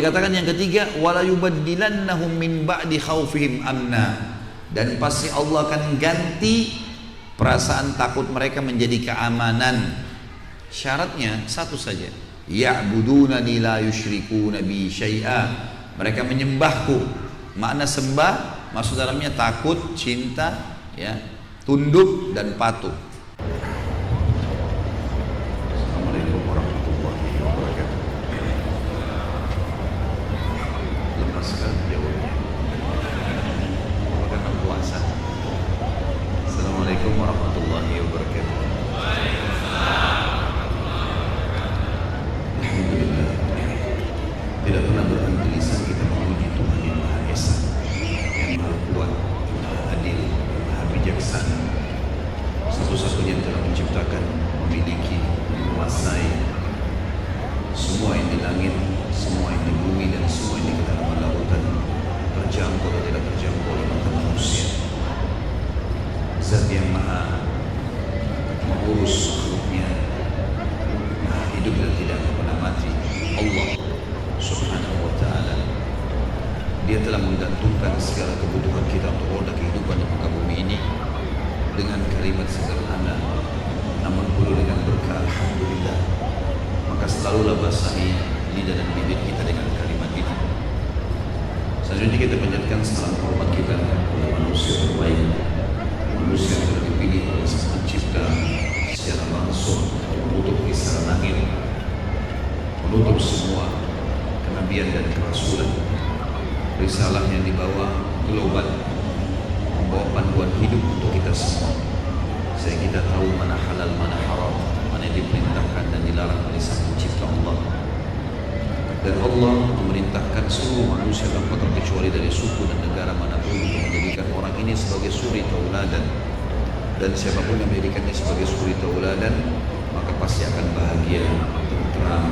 Dikatakan yang ketiga, wala yubaddilannahum min ba'di khaufihim amna, dan pasti Allah akan ganti perasaan takut mereka menjadi keamanan. Syaratnya satu saja, ya'budunani la yusyrikuna bi syai'a, mereka menyembahku. Makna sembah maksud dalamnya takut, cinta, ya, tunduk dan patuh. Assalamualaikum warahmatullahi wabarakatuh. Lepas kan jawabnya, karena puasa. Assalamualaikum warahmatullahi wabarakatuh. Alhamdulillah, tidak pernah berhenti lisan kita memuji Tuhan yang Maha Esa, yang Maha Kuat, Maha Adil, Maha Bijaksana, satu-satunya yang telah menciptakan, memiliki, menguasai semua yang di langit, semua yang di bumi, dan semua yang di kedalaman lautan, terjangkau atau tidak terjangkau oleh mata manusia. Zat yang Maha mengurus makhluknya, Maha hidup dan tidak pernah mati, Allah Subhanahu wa ta'ala. Dia telah menggantungkan segala kebutuhan kita untuk roda kehidupan di muka bumi ini dengan kalimat sederhana namun penuh dengan berkah alhamdulillah. Maka selalulah basahi lidah dan bibir kita dengan kalimat itu. Selanjutnya kita panjatkan salam hormat kita kepada manusia terbaik, manusia yang telah dipilih oleh Sang Pencipta secara langsung menutup kisaran langit, menutup semua kenabian dan kerasulan. Risalah yang dibawa global, membawa panduan hidup untuk kita semua, sehingga kita tahu mana halal, mana haram, mana yang diperintahkan dan dilarang oleh Sang Pencipta Allah. Dan Allah memerintahkan seluruh manusia tanpa terkecuali dari suku dan negara manapun untuk menjadikan orang ini sebagai suri tauladan. Dan siapapun yang menjadikannya sebagai suri tauladan, maka pasti akan bahagia, tenteram,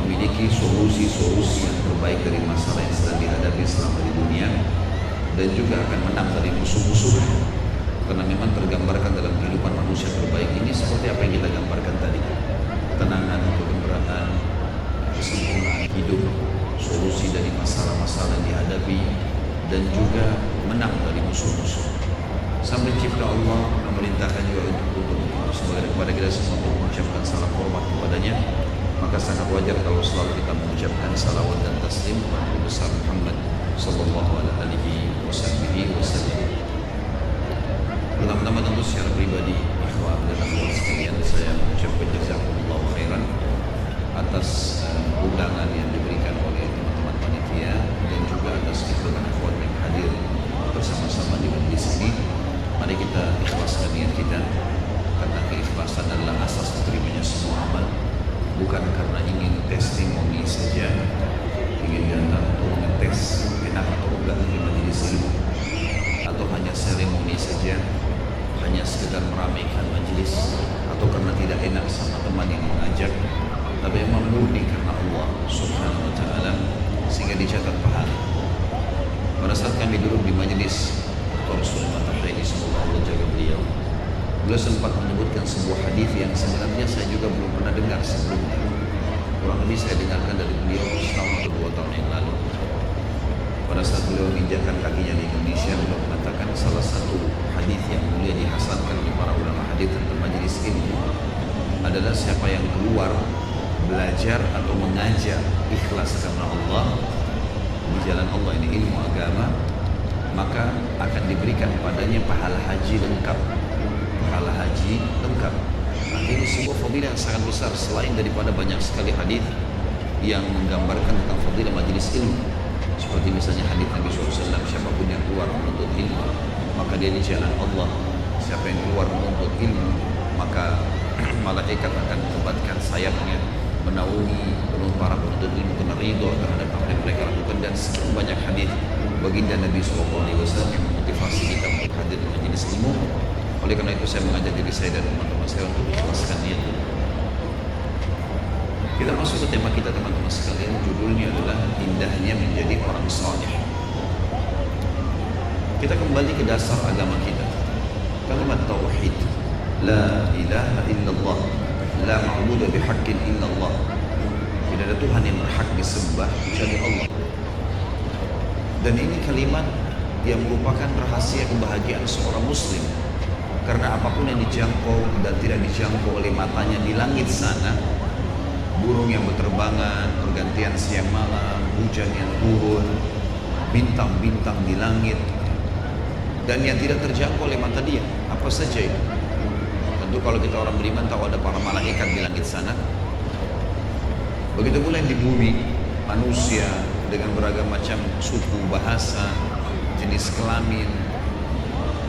memiliki solusi-solusi yang terbaik dari masalah yang sedang dihadapi selama di dunia, dan juga akan menang dari musuh-musuhnya. Karena memang tergambarkan dalam kehidupan manusia terbaik ini seperti apa yang kita gambarkan tadi: ketenangan, kegembiraan, kesempurnaan hidup, solusi dari masalah-masalah yang dihadapi, dan juga menang dari musuh-musuh. Sang Pencipta Allah memerintahkan juga untuk sebagai kepada kita semua untuk mengucapkan salam hormat kepadanya. Maka sangat wajar kalau selalu kita mengucapkan salawat dan taslim kepada Nabi besar Muhammad sallallahu alaihi wasallam. Pertama-tama tentu secara pribadi, ikhwan dan akhwat sekalian, saya mengucapkan jazakumullahu khairan atas undangan yang diberikan oleh teman-teman panitia, dan juga atas ikhwan dan akhwat yang hadir bersama-sama di majlis ini. Mari kita ikhlaskan niat kita, karena keikhlasan adalah asas diterimanya semua amal. Bukan karena ingin testimoni saja, ingin datang untuk mengetes enak atau enggak di majelis ilmu, atau hanya seremoni saja, hanya sekedar meramaikan majelis, atau karena tidak enak sama teman yang mengajak, tapi memang murni karena Allah Subhanahu wa ta'ala, sehingga dicatat pahala. Pada saat kami duduk di majelis Dr. Sulaiman Tahraini, semoga Allah jaga beliau, beliau sempat menyebutkan sebuah hadis yang sebenarnya saya juga belum pernah dengar sebelumnya. Kurang lebih saya dengarkan dari beliau setahun atau 2 tahun yang lalu. Pada saat beliau menginjakkan kakinya di Indonesia, beliau mengatakan salah satu hadis yang mulia dihasankan oleh para ulama hadis tentang majelis ilmu adalah siapa yang keluar belajar atau mengajar ikhlas karena Allah di jalan Allah, ini ilmu agama, maka akan diberikan padanya pahala haji lengkap. Pahala haji lengkap. Nah, ini sebuah fadilah yang sangat besar, selain daripada banyak sekali hadis yang menggambarkan tentang fadilah majelis ilmu. Seperti misalnya hadis Nabi SAW, siapapun yang keluar menuntut ilmu, maka dia di jalan Allah. Siapa yang keluar menuntut ilmu, maka malaikat akan menempatkan sayapnya menaungi para penuntut ilmu karena ridho terhadap apa yang mereka lakukan. Dan sekian banyak hadis baginda Nabi SAW yang memotivasi kita untuk hadir di majelis ilmu. Oleh karena itu saya mengajak diri saya dan teman-teman saya untuk ikhlaskan niat. Kita masuk ke tema kita teman-teman sekalian, judulnya adalah indahnya menjadi orang saleh. Kita kembali ke dasar agama kita, kalimat tauhid, la ilaha illallah, la ma'budu bihaqqin illallah. Tidak ada Tuhan yang berhak disembah kecuali Allah. Dan ini kalimat yang merupakan rahasia kebahagiaan seorang muslim. Karena apapun yang dijangkau dan tidak dijangkau oleh matanya di langit sana, burung yang berterbangan, pergantian siang malam, hujan yang turun, bintang-bintang di langit, dan yang tidak terjangkau oleh mata dia, apa saja itu. Tentu kalau kita orang beriman tahu ada para malaikat di langit sana. Begitu pula yang di bumi, manusia dengan beragam macam suku, bahasa, jenis kelamin,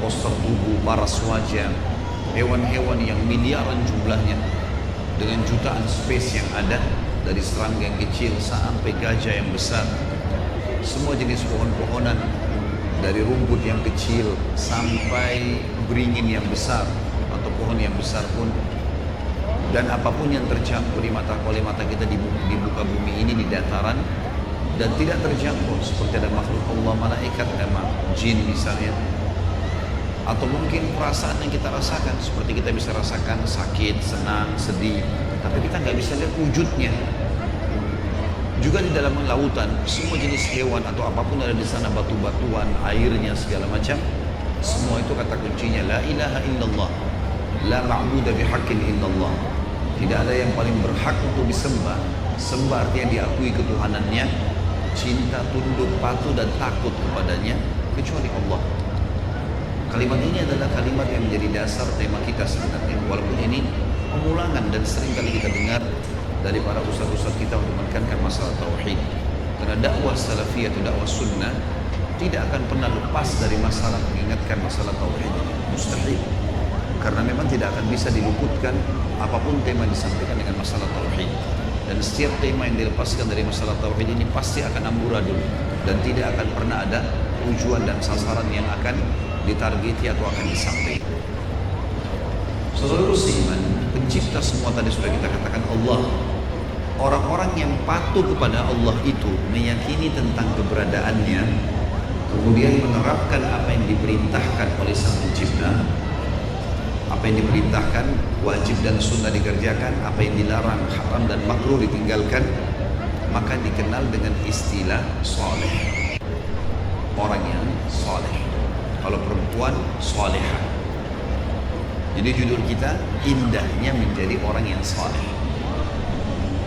postur tubuh, paras wajah, hewan-hewan yang miliaran jumlahnya, dengan jutaan spesies yang ada, dari serangga yang kecil sampai gajah yang besar, semua jenis pohon-pohonan, dari rumput yang kecil sampai beringin yang besar atau pohon yang besar pun, dan apapun yang terjangkau oleh mata kita di muka bumi ini, di dataran, dan tidak terjangkau seperti ada makhluk Allah, malaikat, jin misalnya, atau mungkin perasaan yang kita rasakan seperti kita bisa rasakan sakit, senang, sedih, tapi kita nggak bisa lihat wujudnya. Juga di dalam lautan, semua jenis hewan atau apapun ada di sana, batu-batuan, airnya, segala macam, semua itu kata kuncinya la ilaha illallah, la ma'budu bihaqqin illallah. Tidak ada yang paling berhak untuk disembah. Sembah artinya diakui ketuhanannya, cinta, tunduk, patuh dan takut kepadanya kecuali Allah. Kalimat ini adalah kalimat yang menjadi dasar tema kita sebenarnya, walaupun ini pengulangan dan sering kali kita dengar dari para ustaz-ustaz kita untuk menekankan masalah tauhid. Karena dakwah salafiyah atau dakwah sunnah tidak akan pernah lepas dari masalah mengingatkan masalah tauhid. Mustahil. Karena memang tidak akan bisa diluputkan apapun tema disampaikan dengan masalah tauhid. Dan setiap tema yang dilepaskan dari masalah tauhid ini pasti akan amburadul dan tidak akan pernah ada tujuan dan sasaran yang akan ditargeti atau akan disampaikan. Saudara seiman, pencipta semua tadi sudah kita katakan Allah. Orang-orang yang patuh kepada Allah itu meyakini tentang keberadaannya, kemudian menerapkan apa yang diperintahkan oleh Sang Pencipta, apa yang diperintahkan wajib dan sunnah dikerjakan, apa yang dilarang haram dan makruh ditinggalkan, maka dikenal dengan istilah soleh. Orang yang soleh. Kalau perempuan, soleha. Jadi judul kita, indahnya menjadi orang yang soleh.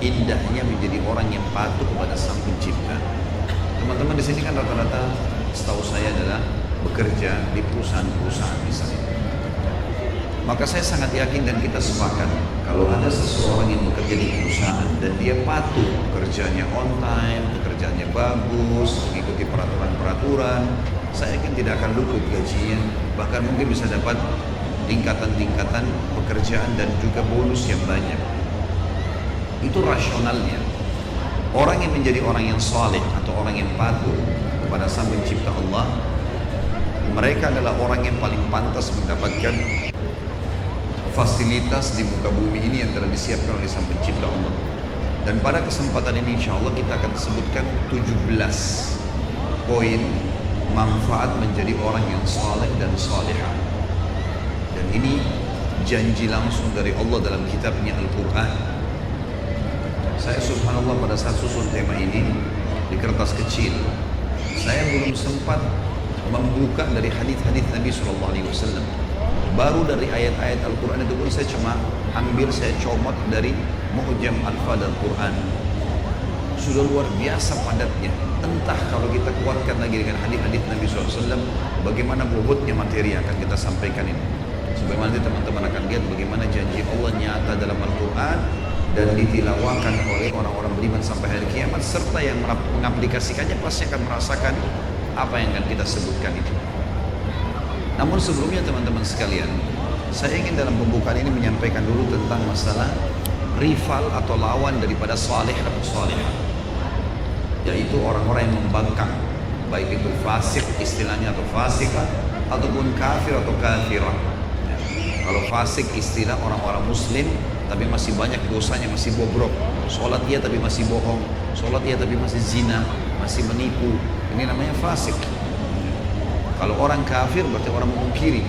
Indahnya menjadi orang yang patuh kepada Sang Pencipta. Teman-teman di sini kan rata-rata setahu saya adalah bekerja di perusahaan-perusahaan misalnya. Maka saya sangat yakin dan kita sepakat kalau ada seseorang yang bekerja di perusahaan dan dia patuh, kerjanya on time, pekerjaannya bagus, mengikuti peraturan-peraturan, saya yakin tidak akan luput gajinya, bahkan mungkin bisa dapat tingkatan-tingkatan pekerjaan dan juga bonus yang banyak. Itu rasionalnya. Orang yang menjadi orang yang saleh atau orang yang patuh kepada Sang Pencipta Allah, mereka adalah orang yang paling pantas mendapatkan fasilitas di muka bumi ini yang telah disiapkan oleh Sang Pencipta Allah. Dan pada kesempatan ini insya Allah kita akan sebutkan 17 poin manfaat menjadi orang yang saleh dan salihah. Dan ini janji langsung dari Allah dalam kitabnya Al-Quran. Saya subhanallah pada saat susun tema ini di kertas kecil, saya belum sempat membuka dari hadis-hadis Nabi SAW. Baru dari ayat-ayat Al-Quran itu pun saya cuma ambil, saya comot dari Mu'jam Al-Fad Al-Quran. Sudah luar biasa padatnya. Entah kalau kita kuatkan lagi dengan hadis-hadis Nabi SAW, bagaimana bobotnya materi yang akan kita sampaikan ini. Sebagaimana nanti teman-teman akan lihat bagaimana janji Allah nyata dalam Al-Quran dan ditilawakan oleh orang-orang beriman sampai hari kiamat, serta yang mengaplikasikannya pasti akan merasakan apa yang akan kita sebutkan itu. Namun sebelumnya teman-teman sekalian, saya ingin dalam pembukaan ini menyampaikan dulu tentang masalah rival atau lawan daripada saleh atau salihah, yaitu orang-orang yang membangkang, baik itu fasik istilahnya atau fasikah, ataupun kafir atau kafirah. Kalau fasik istilah orang-orang muslim tapi masih banyak dosanya, masih bobrok, sholat iya tapi masih bohong, sholat iya tapi masih zina, masih menipu, ini namanya fasik. Kalau orang kafir berarti orang memungkiri,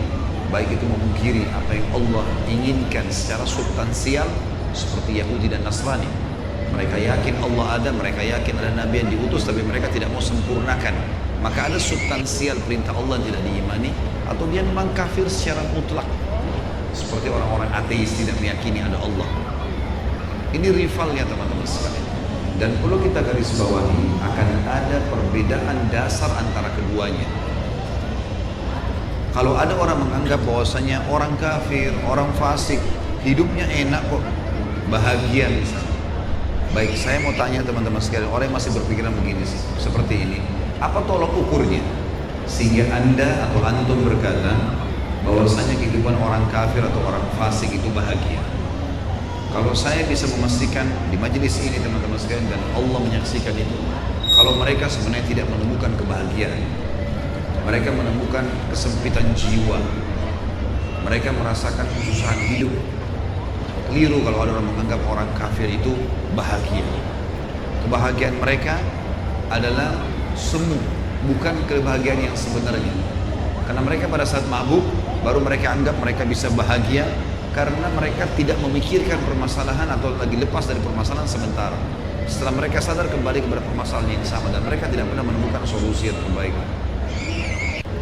baik itu memungkiri apa yang Allah inginkan secara substansial seperti Yahudi dan Nasrani, Mereka yakin Allah ada, mereka yakin ada Nabi yang diutus, tapi mereka tidak mau sempurnakan. Maka ada substansial perintah Allah yang tidak diimani, atau dia memang kafir secara mutlak. Seperti orang-orang ateis tidak meyakini ada Allah. Ini rivalnya teman-teman sekalian. Dan perlu kita garis bawahi, akan ada perbedaan dasar antara keduanya. Kalau ada orang menganggap bahwasanya orang kafir, orang fasik, hidupnya enak kok, bahagia misalnya. Baik, saya mau tanya teman-teman sekalian, orang yang masih berpikiran begini sih, seperti ini, apa tolok ukurnya? Sehingga Anda atau antum berkata bahwasanya kehidupan orang kafir atau orang fasik itu bahagia. Kalau saya bisa memastikan di majelis ini teman-teman sekalian, dan Allah menyaksikan itu, kalau mereka sebenarnya tidak menemukan kebahagiaan, mereka menemukan kesempitan jiwa, mereka merasakan kesusahan hidup. Keliru kalau ada orang menganggap orang kafir itu bahagia. Kebahagiaan mereka adalah semu, bukan kebahagiaan yang sebenarnya. Karena mereka pada saat mabuk, baru mereka anggap mereka bisa bahagia, karena mereka tidak memikirkan permasalahan atau lagi lepas dari permasalahan sementara. Setelah mereka sadar, kembali kepada permasalahan yang sama, dan mereka tidak pernah menemukan solusi yang terbaik.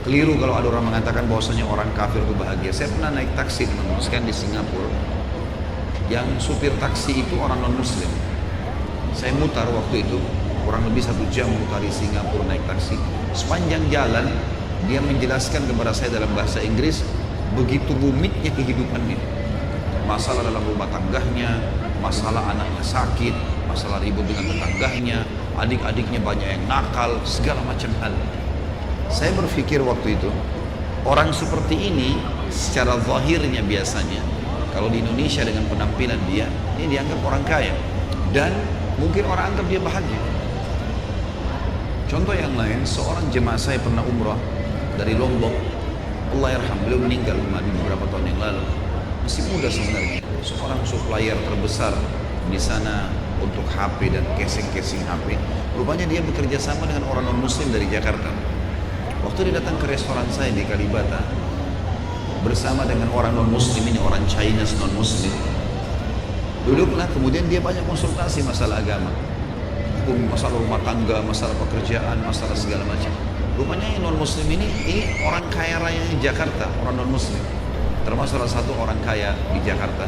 Keliru kalau ada orang mengatakan bahwasanya orang kafir itu bahagia. Saya pernah naik taksi teman-teman sekalian di Singapura, yang supir taksi itu orang non-muslim. Saya mutar waktu itu kurang lebih 1 jam mutar di Singapura naik taksi. Sepanjang jalan dia menjelaskan kepada saya dalam bahasa Inggris begitu rumitnya kehidupannya. Masalah dalam rumah tangganya, masalah anaknya sakit, masalah ribut dengan tetangganya, adik-adiknya banyak yang nakal, segala macam hal. Saya berpikir waktu itu, orang seperti ini secara zahirnya biasanya, kalau di Indonesia dengan penampilan dia, ini dianggap orang kaya, dan mungkin orang anggap dia bahagia. Contoh yang lain, seorang jemaah saya pernah umrah dari Lombok, Allah yarham, beliau meninggal beberapa tahun yang lalu. Masih muda sebenarnya, seorang supplier terbesar di sana untuk HP dan casing-casing HP. Rupanya dia bekerja sama dengan orang non-muslim dari Jakarta. Waktu dia datang ke restoran saya di Kalibata bersama dengan orang non-muslim ini, orang Chinese non-muslim, duduklah, kemudian dia banyak konsultasi masalah agama, masalah rumah tangga, masalah pekerjaan, masalah segala macam. Rupanya yang non-muslim ini orang kaya raya di Jakarta, orang non-muslim, termasuk salah satu orang kaya di Jakarta.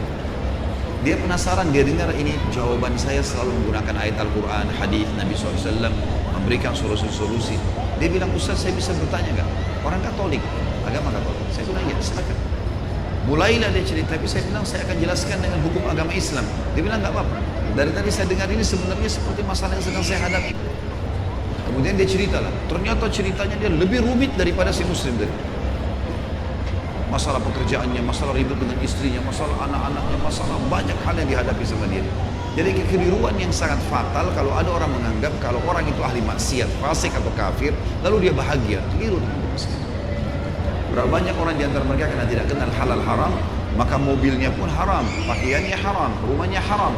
Dia penasaran, dia dengar ini jawaban saya selalu menggunakan ayat Al-Quran, hadis Nabi SAW, memberikan solusi-solusi. Dia bilang, Ustaz, saya bisa bertanya nggak? Orang Katolik, agama Katolik. Saya bilang, ya silakan. Mulailah dia cerita, tapi saya bilang saya akan jelaskan dengan hukum agama Islam. Dia bilang nggak apa-apa. Dari tadi saya dengar ini sebenarnya seperti masalah yang sedang saya hadapi. Kemudian dia ceritalah, ternyata ceritanya dia lebih rumit daripada si muslim tadi. Masalah pekerjaannya, masalah ribut dengan istrinya, masalah anak-anaknya, masalah banyak hal yang dihadapi sama dia. Jadi kekeliruan yang sangat fatal kalau ada orang menganggap kalau orang itu ahli maksiat, fasik atau kafir, lalu dia bahagia. Keliru. Berapa banyak orang di antara mereka karena tidak kenal halal haram, maka mobilnya pun haram, pakaiannya haram, rumahnya haram,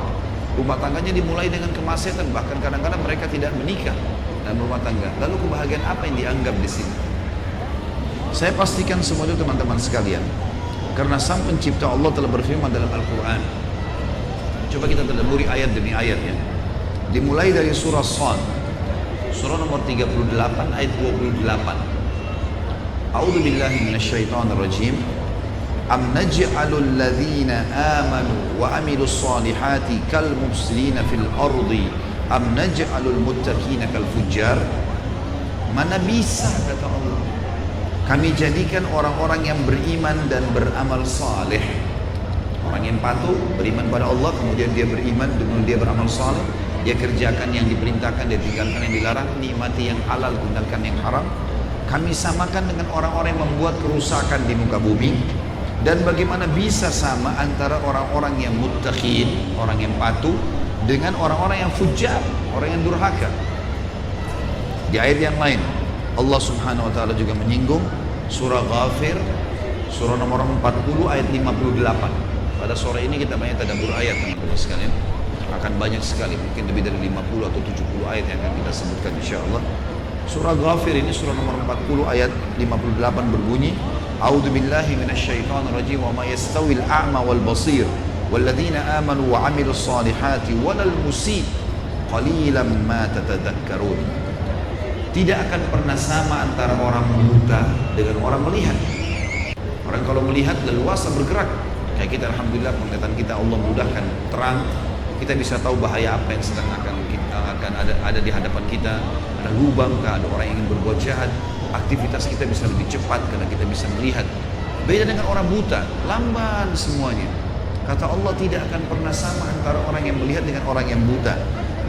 rumah tangganya dimulai dengan kemaksiatan, bahkan kadang-kadang mereka tidak menikah dan rumah tangga. Lalu kebahagiaan apa yang dianggap di sini? Saya pastikan semua itu teman-teman sekalian, karena Sang Pencipta Allah telah berfirman dalam Al-Quran. Coba kita tadabburi ayat demi ayat ya. Dimulai dari surah Shad, surah nomor 38 ayat 28. A'udzu billahi minasyaitonir rajim. Am naj'alul ladzina amanu wa amilus solihati kal mufsidina fil ardi am naj'alul muttaqina kal fujjar. Mana bisa, kata Allah, kami jadikan orang-orang yang beriman dan beramal saleh. Orang yang patuh, beriman pada Allah, kemudian dia beriman, kemudian dia beramal saleh, dia kerjakan yang diperintahkan, dia tinggalkan yang dilarang, nikmati yang halal, tinggalkan yang haram. Kami samakan dengan orang-orang yang membuat kerusakan di muka bumi. Dan bagaimana bisa sama antara orang-orang yang muttaqin, orang yang patuh, dengan orang-orang yang fujar, orang yang durhaka. Di ayat yang lain Allah subhanahu wa ta'ala juga menyinggung surah Ghafir, surah nomor 40 ayat 58. Pada sore ini kita banyak tadabbur ayat teman-teman sekalian. Akan banyak sekali, mungkin lebih dari 50 atau 70 ayat yang akan kita sebutkan insyaAllah. Surah Ghafir ini surah nomor 40 ayat 58 berbunyi, A'udzu billahi minasyaitonir rajim wa ma yastawil a'ma wal basir walladzina amanu wa 'amilus solihati walal musii qalilan ma tatadzakkarun. Tidak akan pernah sama antara orang buta dengan orang melihat. Orang kalau melihat leluasa bergerak. Kayak kita alhamdulillah penglihatan kita Allah mudahkan terang. Kita bisa tahu bahaya apa yang sedang akan ada di hadapan kita. Ada lubang kah, ada orang yang ingin berbuat jahat. Aktivitas kita bisa lebih cepat karena kita bisa melihat. Beda dengan orang buta, lamban semuanya. Kata Allah tidak akan pernah sama antara orang yang melihat dengan orang yang buta.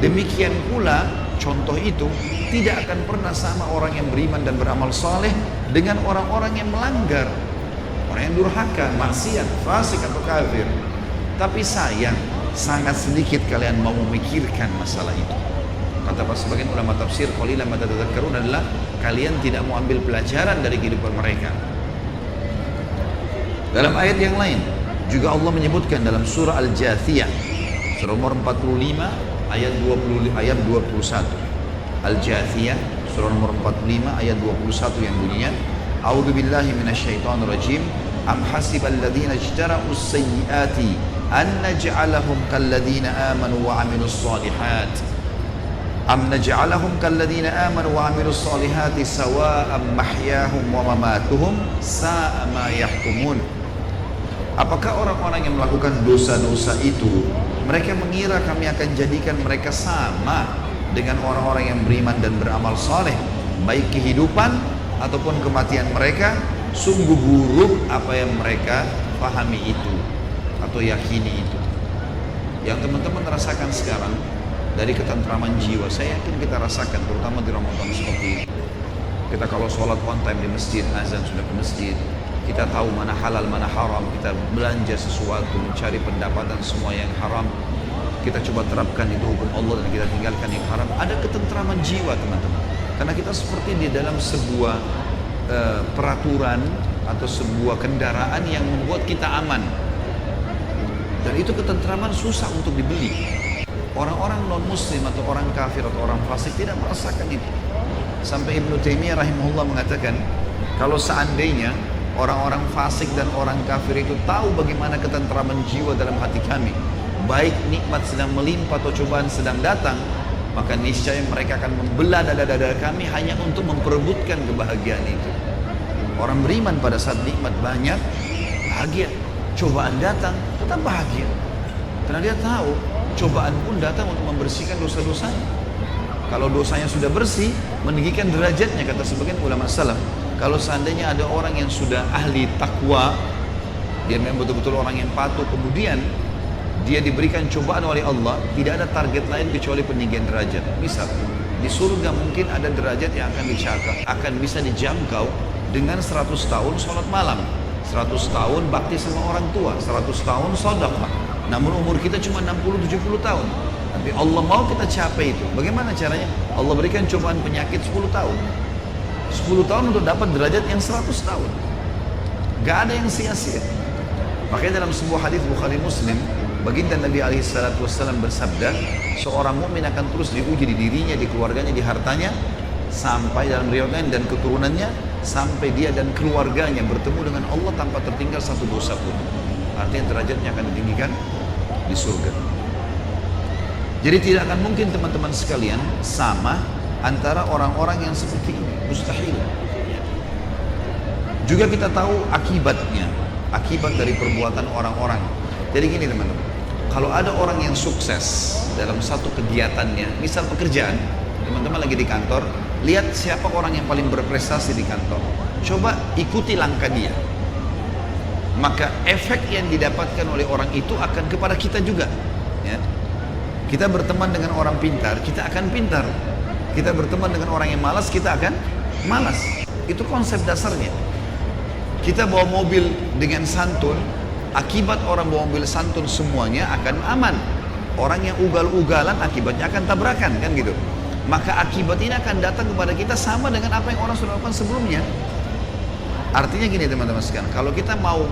Demikian pula contoh itu tidak akan pernah sama orang yang beriman dan beramal saleh dengan orang-orang yang melanggar. Orang yang durhaka, maksiat, fasik atau kafir. Tapi sayang, sangat sedikit kalian mau memikirkan masalah itu. Kata sebagian ulama tafsir, qalilan ma tatadzakkarun adalah kalian tidak mau ambil pelajaran dari kehidupan mereka. Dalam ayat yang lain juga Allah menyebutkan dalam surah Al-Jathiyah, surah nomor 45 ayat 21. Al-Jathiyah surah nomor 45 ayat 21 yang bunyinya, A'udzu billahi minasyaitonir rajim. Am hasibal ladzina ijtara'us sayyiati an naj'alahum kalladzina amanu wa 'amilus shalihat. Am naj'alahum kalladzina amanu wa 'amilus shalihati sawa'an mahyahum wa mamatuhum sa'a ma yahkumun. Apakah orang-orang yang melakukan dosa-dosa itu mereka mengira kami akan jadikan mereka sama dengan orang-orang yang beriman dan beramal saleh, baik kehidupan ataupun kematian mereka? Sungguh buruk apa yang mereka pahami itu atau yakini itu. Yang teman-teman rasakan sekarang dari ketentraman jiwa, saya yakin kita rasakan terutama di Ramadan seperti ini. Kita kalau sholat on time di masjid, azan sudah ke masjid, kita tahu mana halal mana haram, kita belanja sesuatu, mencari pendapatan semua yang haram, kita coba terapkan itu hukum Allah dan kita tinggalkan yang haram. Ada ketentraman jiwa teman-teman, karena kita seperti di dalam sebuah peraturan atau sebuah kendaraan yang membuat kita aman, dan itu ketentraman susah untuk dibeli. Orang-orang non muslim atau orang kafir atau orang fasik tidak merasakan itu. Sampai Ibnu Taimiyah rahimahullah mengatakan, kalau seandainya orang-orang fasik dan orang kafir itu tahu bagaimana ketentraman jiwa dalam hati kami, baik nikmat sedang melimpah atau cobaan sedang datang, maka niscaya mereka akan membelah dada-dada kami hanya untuk memperebutkan kebahagiaan itu. Orang beriman pada saat nikmat banyak, bahagia. Cobaan datang, tetap bahagia. Karena dia tahu, cobaan pun datang untuk membersihkan dosa-dosanya. Kalau dosanya sudah bersih, meninggikan derajatnya, kata sebagian ulama salaf. Kalau seandainya ada orang yang sudah ahli takwa, dia memang betul-betul orang yang patuh, kemudian dia diberikan cobaan oleh Allah, tidak ada target lain kecuali peninggian derajat. Misal, di surga mungkin ada derajat yang akan bisa dijangkau dengan 100 tahun sholat malam, 100 tahun bakti sama orang tua, 100 tahun sedekah. Namun umur kita cuma 60-70 tahun. Tapi Allah mau kita capai itu. Bagaimana caranya? Allah berikan cobaan penyakit 10 tahun. 10 tahun untuk dapat derajat yang 100 tahun. Gak ada yang sia-sia. Makanya dalam sebuah hadis Bukhari Muslim, baginda Nabi SAW bersabda, seorang mukmin akan terus diuji di dirinya, di keluarganya, di hartanya, sampai dalam riwayat dan keturunannya, sampai dia dan keluarganya bertemu dengan Allah tanpa tertinggal satu dosa pun. Artinya derajatnya akan ditinggikan di surga. Jadi tidak akan mungkin teman-teman sekalian sama antara orang-orang yang seperti ini, mustahil. Juga kita tahu akibatnya, akibat dari perbuatan orang-orang. Jadi gini teman-teman, kalau ada orang yang sukses dalam satu kegiatannya, misal pekerjaan, teman-teman lagi di kantor, lihat siapa orang yang paling berprestasi di kantor, coba ikuti langkah dia, maka efek yang didapatkan oleh orang itu akan kepada kita juga, ya. Kita berteman dengan orang pintar, kita akan pintar. Kita berteman dengan orang yang malas, kita akan malas. Itu konsep dasarnya. Kita bawa mobil dengan santun, akibat orang bawa mobil santun semuanya akan aman. Orang yang ugal-ugalan akibatnya akan tabrakan, kan gitu. Maka akibat ini akan datang kepada kita sama dengan apa yang orang sudah lakukan sebelumnya. Artinya gini teman-teman sekalian, kalau kita mau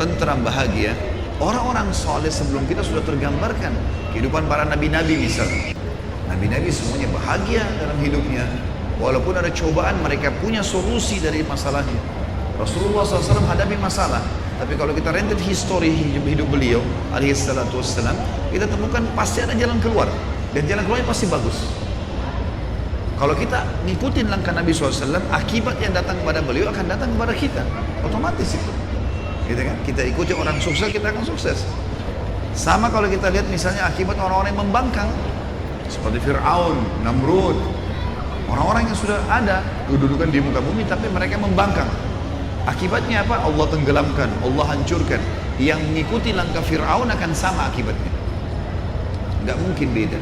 tentram bahagia, orang-orang soleh sebelum kita sudah tergambarkan. Kehidupan para nabi-nabi misalnya, nabi-nabi semuanya bahagia dalam hidupnya. Walaupun ada cobaan, mereka punya solusi dari masalahnya. Rasulullah SAW hadapi masalah. Tapi kalau kita rentet histori hidup beliau alaihissalatu wassalam, kita temukan pasti ada jalan keluar. Dan jalan keluarnya pasti bagus. Kalau kita ngikutin langkah Nabi SAW, akibat yang datang kepada beliau akan datang kepada kita. Otomatis itu. Gitu kan? Kita ikuti orang sukses, kita akan sukses. Sama kalau kita lihat misalnya akibat orang-orang yang membangkang. Seperti Fir'aun, Namrud. Orang-orang yang sudah ada, kedudukan di muka bumi, tapi mereka membangkang. Akibatnya apa? Allah tenggelamkan, Allah hancurkan. Yang mengikuti langkah Fir'aun akan sama akibatnya. Nggak mungkin beda.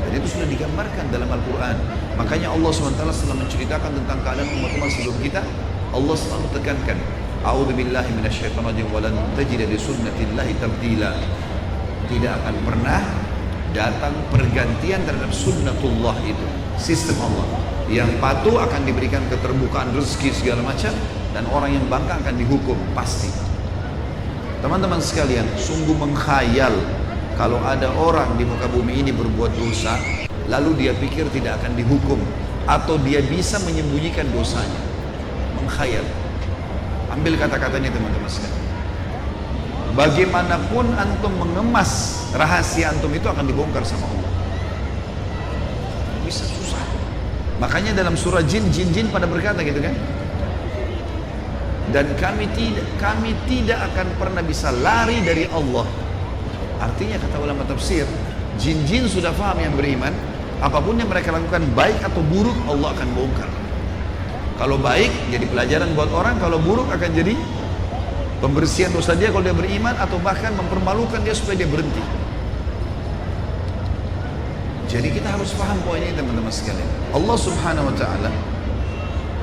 Dan itu sudah digambarkan dalam Al-Quran. Makanya Allah SWT setelah menceritakan tentang keadaan umat-umat sebelum kita, Allah selalu tekankan, A'udzubillahi minasyaitonirrajim wa lan tajida li sunnatillahi tabdila. Tidak akan pernah datang pergantian terhadap sunnatullah itu, sistem Allah. Yang patuh akan diberikan keterbukaan rezeki segala macam, dan orang yang bangkang akan dihukum pasti. Teman-teman sekalian, sungguh mengkhayal kalau ada orang di muka bumi ini berbuat dosa, lalu dia pikir tidak akan dihukum, atau dia bisa menyembunyikan dosanya. Mengkhayal. Ambil kata-katanya teman-teman sekalian. Bagaimanapun antum mengemas rahasia antum itu akan dibongkar sama Allah. Bisa susah. Makanya dalam surah jin pada berkata gitu kan. Dan kami tidak akan pernah bisa lari dari Allah. Artinya kata ulama tafsir, jin-jin sudah paham yang beriman, apapun yang mereka lakukan baik atau buruk Allah akan bongkar. Kalau baik jadi pelajaran buat orang, kalau buruk akan jadi pembersihan dosa dia kalau dia beriman, atau bahkan mempermalukan dia supaya dia berhenti. Jadi kita harus paham poin ini teman-teman sekalian. Allah Subhanahu wa taala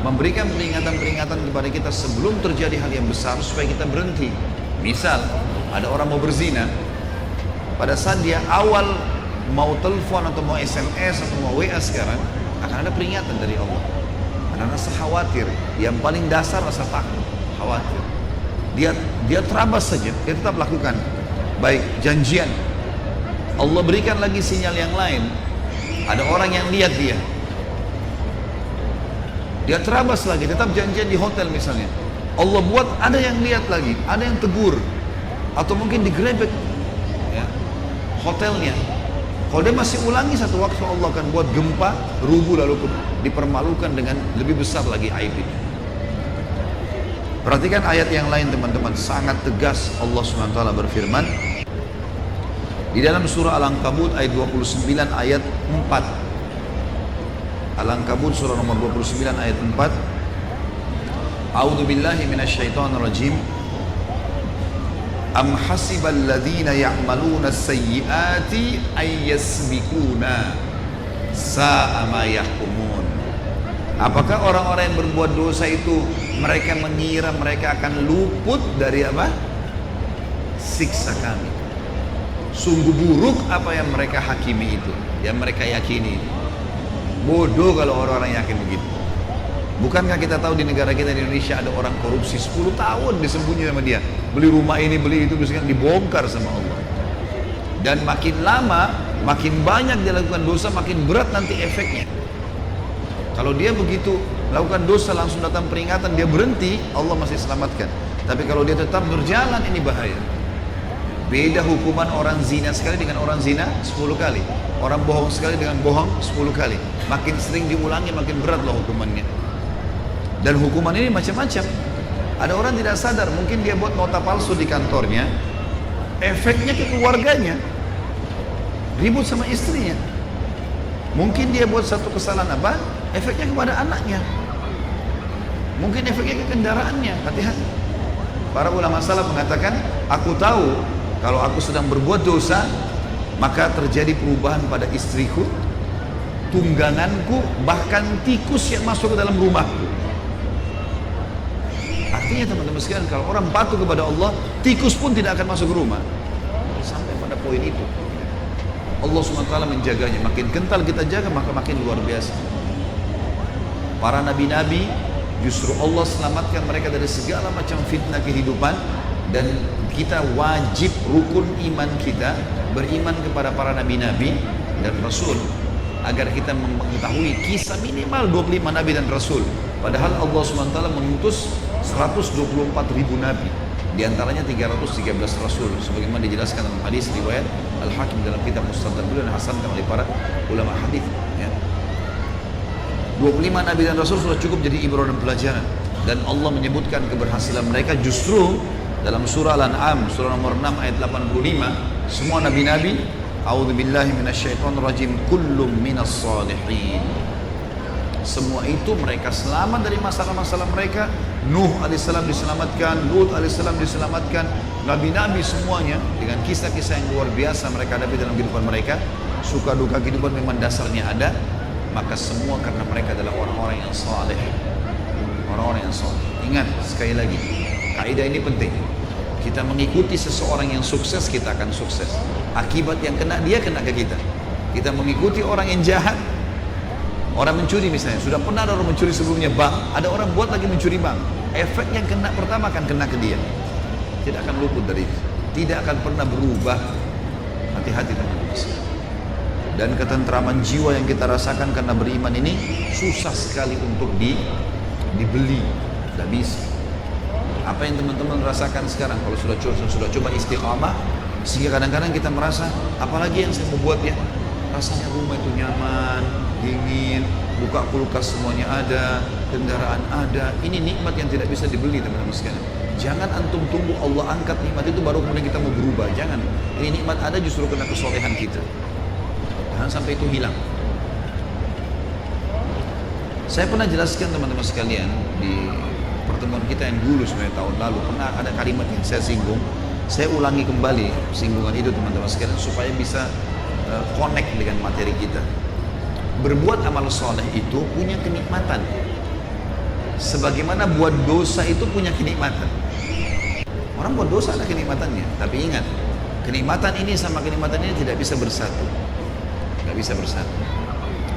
memberikan peringatan-peringatan kepada kita sebelum terjadi hal yang besar supaya kita berhenti. Misal ada orang mau berzina, pada saat dia awal mau telepon atau mau SMS atau mau WA sekarang, akan ada peringatan dari Allah. Ada rasa khawatir, yang paling dasar rasa takut, khawatir. Dia terabas saja, dia tetap lakukan. Baik, janjian. Allah berikan lagi sinyal yang lain. Ada orang yang lihat dia. Dia terabas lagi, tetap janjian di hotel misalnya. Allah buat ada yang lihat lagi, ada yang tegur, atau mungkin digrebek ya, hotelnya. Kalau dia masih ulangi satu waktu, Allah akan buat gempa, rubuh, lalu dipermalukan dengan lebih besar lagi aib itu. Perhatikan ayat yang lain teman-teman, sangat tegas Allah SWT berfirman di dalam surah Al-Ankabut ayat 29 ayat 4. Al-Ankabut surah nomor 29 ayat 4. A'udzu billahi minasyaitonir rajim. Am hasibal ladzina ya'maluna as-sayyi'ati ay yasbiquna sa'a ma yahkumun. Apakah orang-orang yang berbuat dosa itu mereka mengira mereka akan luput dari apa? Siksa kami. Sungguh buruk apa yang mereka hakimi itu, yang mereka yakini. Bodoh kalau orang-orang yakin begitu. Bukankah kita tahu di negara kita di Indonesia ada orang korupsi 10 tahun disembunyi sama dia, beli rumah ini, beli itu, bisa dibongkar sama Allah. Dan makin lama, makin banyak dia lakukan dosa, makin berat nanti efeknya. Kalau dia begitu lakukan dosa langsung datang peringatan, dia berhenti, Allah masih selamatkan. Tapi kalau dia tetap berjalan, ini bahaya. Beda hukuman orang zina sekali dengan orang zina 10 kali. Orang bohong sekali dengan bohong 10 kali. Makin sering diulangi, makin berat loh hukumannya. Dan hukuman ini macam-macam. Ada orang tidak sadar, mungkin dia buat nota palsu di kantornya, efeknya ke keluarganya, ribut sama istrinya. Mungkin dia buat satu kesalahan apa, efeknya kepada anaknya. Mungkin efeknya ke kendaraannya. Hati-hati. Para ulama salaf mengatakan, aku tahu kalau aku sedang berbuat dosa, maka terjadi perubahan pada istriku, tungganganku, bahkan tikus yang masuk ke dalam rumahku. Artinya teman-teman sekalian, kalau orang patuh kepada Allah, tikus pun tidak akan masuk ke rumah. Sampai pada poin itu Allah SWT menjaganya. Makin kental kita jaga, maka makin luar biasa. Para nabi-nabi justru Allah selamatkan mereka dari segala macam fitnah kehidupan. Dan kita wajib, rukun iman kita beriman kepada para nabi-nabi dan rasul, agar kita mengetahui kisah minimal 25 nabi dan rasul. Padahal Allah SWT mengutus 124.000 nabi. Di antaranya 313 rasul. Sebagaimana dijelaskan dalam hadis riwayat Al-Hakim dalam kitab Mustadrak beliau dan hasankan oleh para ulama hadis. Ya. 25 nabi dan rasul sudah cukup jadi ibrah dan pelajaran. Dan Allah menyebutkan keberhasilan mereka justru dalam surah Al-An'am, surah nomor 6 ayat 85. Semua nabi-nabi, a'udzubillahi minasyaitonirrajim, kullum minas salihin. Semua itu mereka selamat dari masalah-masalah mereka. Nuh alaihissalam diselamatkan, Lut alaihissalam diselamatkan, nabi-nabi semuanya dengan kisah-kisah yang luar biasa mereka hadapi dalam kehidupan mereka. Suka duka kehidupan memang dasarnya ada, maka semua karena mereka adalah orang-orang yang saleh. Orang-orang yang saleh. Ingat sekali lagi, kaidah ini penting. Kita mengikuti seseorang yang sukses, kita akan sukses. Akibat yang kena dia, kena ke kita. Kita mengikuti orang yang jahat. Orang mencuri misalnya, sudah pernah ada orang mencuri sebelumnya bank, ada orang buat lagi mencuri bank. Efek yang kena pertama akan kena ke dia. Tidak akan luput dari itu. Tidak akan pernah berubah. Hati-hati teman-teman. Dan ketentraman jiwa yang kita rasakan karena beriman ini susah sekali untuk dibeli. Tidak bisa. Apa yang teman-teman rasakan sekarang kalau sudah coba istiqamah, sehingga kadang-kadang kita merasa, apalagi yang saya mau buat ya, rasanya rumah itu nyaman, dingin, buka kulkas semuanya ada, kendaraan ada. Ini nikmat yang tidak bisa dibeli teman-teman sekalian. Jangan antum tunggu Allah angkat nikmat itu baru kemudian kita mau berubah. Jangan. Ini nikmat ada justru karena kesolehan kita. Jangan sampai itu hilang. Saya pernah jelaskan teman-teman sekalian di pertemuan kita yang dulu sebenarnya tahun lalu, pernah ada kalimat yang saya singgung. Saya ulangi kembali singgungan itu teman-teman sekalian supaya bisa connect dengan materi kita. Berbuat amal soleh itu punya kenikmatan, sebagaimana buat dosa itu punya kenikmatan. Orang buat dosa ada kenikmatannya, tapi ingat, kenikmatan ini sama kenikmatan ini tidak bisa bersatu, tidak bisa bersatu.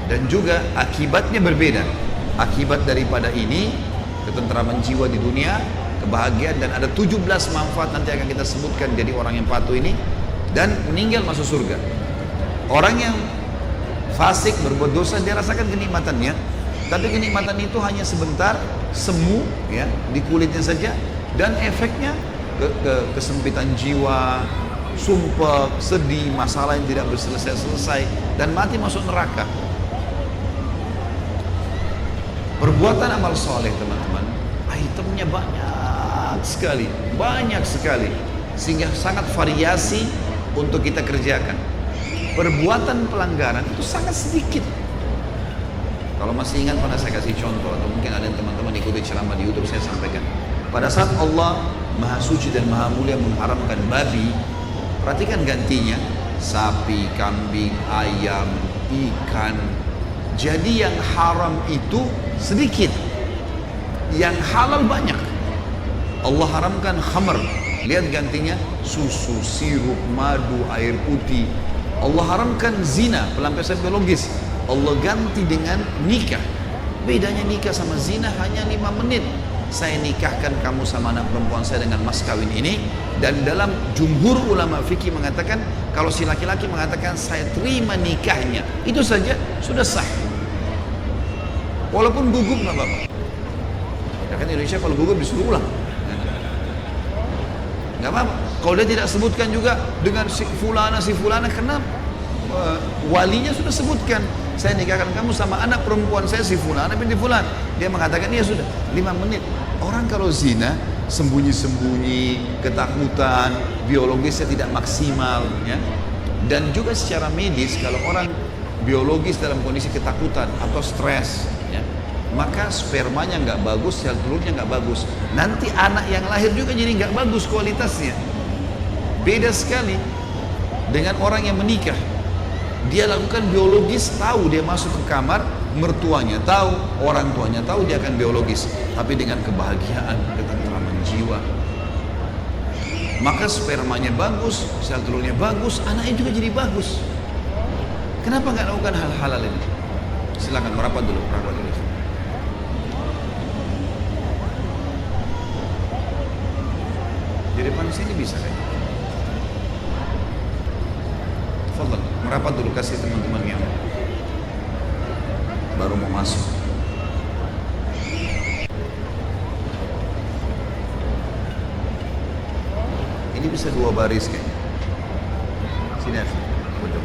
Dan juga akibatnya berbeda. Akibat daripada ini ketentraman jiwa di dunia, kebahagiaan, dan ada 17 manfaat nanti akan kita sebutkan jadi orang yang patuh ini, dan meninggal masuk surga. Orang yang fasik berbuat dosa dia rasakan kenikmatannya, tapi kenikmatan itu hanya sebentar, semu ya di kulitnya saja, dan efeknya kesempitan jiwa, sumpah, sedih, masalah yang tidak berselesai-selesai, dan mati masuk neraka. Perbuatan amal soleh teman-teman, itemnya banyak sekali, sehingga sangat variasi untuk kita kerjakan. Perbuatan pelanggaran itu sangat sedikit. Kalau masih ingat pernah saya kasih contoh, atau mungkin ada yang teman-teman ikuti ceramah di YouTube saya sampaikan. Pada saat Allah Maha Suci dan Maha Mulia mengharamkan babi, perhatikan gantinya sapi, kambing, ayam, ikan. Jadi yang haram itu sedikit, yang halal banyak. Allah haramkan khamr, lihat gantinya susu, sirup, madu, air putih. Allah haramkan zina, pelampiasan biologis, Allah ganti dengan nikah. Bedanya nikah sama zina hanya 5 menit. Saya nikahkan kamu sama anak perempuan saya dengan mas kawin ini. Dan dalam jumhur ulama fikih mengatakan, kalau si laki-laki mengatakan saya terima nikahnya, itu saja sudah sah. Walaupun gugup nggak apa-apa. Ya kan Indonesia kalau gugup disuruh ulang, nggak apa-apa. Kalau dia tidak sebutkan juga dengan si fulana, karena walinya sudah sebutkan, saya nikahkan kamu sama anak perempuan saya si fulana binti fulan. Dia mengatakan iya sudah 5 menit. Orang kalau zina sembunyi-sembunyi, ketakutan, biologisnya tidak maksimal, ya. Dan juga secara medis kalau orang biologis dalam kondisi ketakutan atau stres, ya, maka spermanya nggak bagus, sel telurnya nggak bagus. Nanti anak yang lahir juga jadi nggak bagus kualitasnya. Beda sekali dengan orang yang menikah. Dia lakukan biologis, tahu dia masuk ke kamar, mertuanya tahu, orang tuanya tahu, dia akan biologis. Tapi dengan kebahagiaan, ketentraman jiwa. Maka spermanya bagus, sel telurnya bagus, anaknya juga jadi bagus. Kenapa nggak lakukan hal halal ini? Silakan merapat dulu. Di depan sini bisa kan? Fadhal, merapat dulu, kasih teman-teman yang baru mau masuk. bisa 2 baris kayaknya. Sini Arif, betul.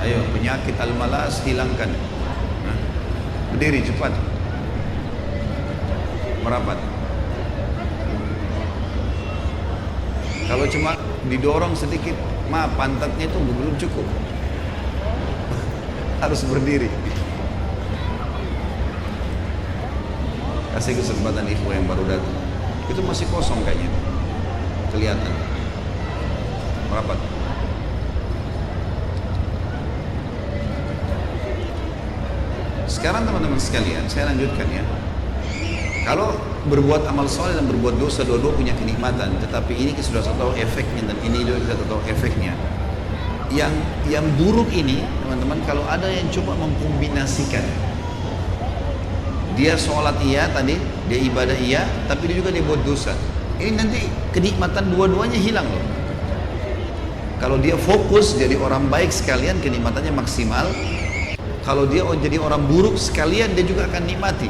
Ayo, penyakit al-malas hilangkan. Berdiri cepat. Merapat. Kalau cuma didorong sedikit, pantatnya itu belum cukup. Harus berdiri. Kasih kesempatan ikhwah yang baru datang. Itu masih kosong kayaknya. Kelihatan. Merapat. Sekarang teman-teman sekalian, saya lanjutkan ya. Kalau berbuat amal soleh dan berbuat dosa, dua-dua punya kenikmatan. Tetapi ini kita sudah tahu efeknya, dan ini juga kita tahu efeknya. Yang buruk ini, teman-teman, kalau ada yang coba mengkombinasikan, dia sholat iya tadi, dia ibadah iya, tapi dia juga dia buat dosa. Ini nanti kenikmatan dua-duanya hilang loh. Kalau dia fokus jadi orang baik sekalian, kenikmatannya maksimal. Kalau dia jadi orang buruk sekalian, dia juga akan nikmati.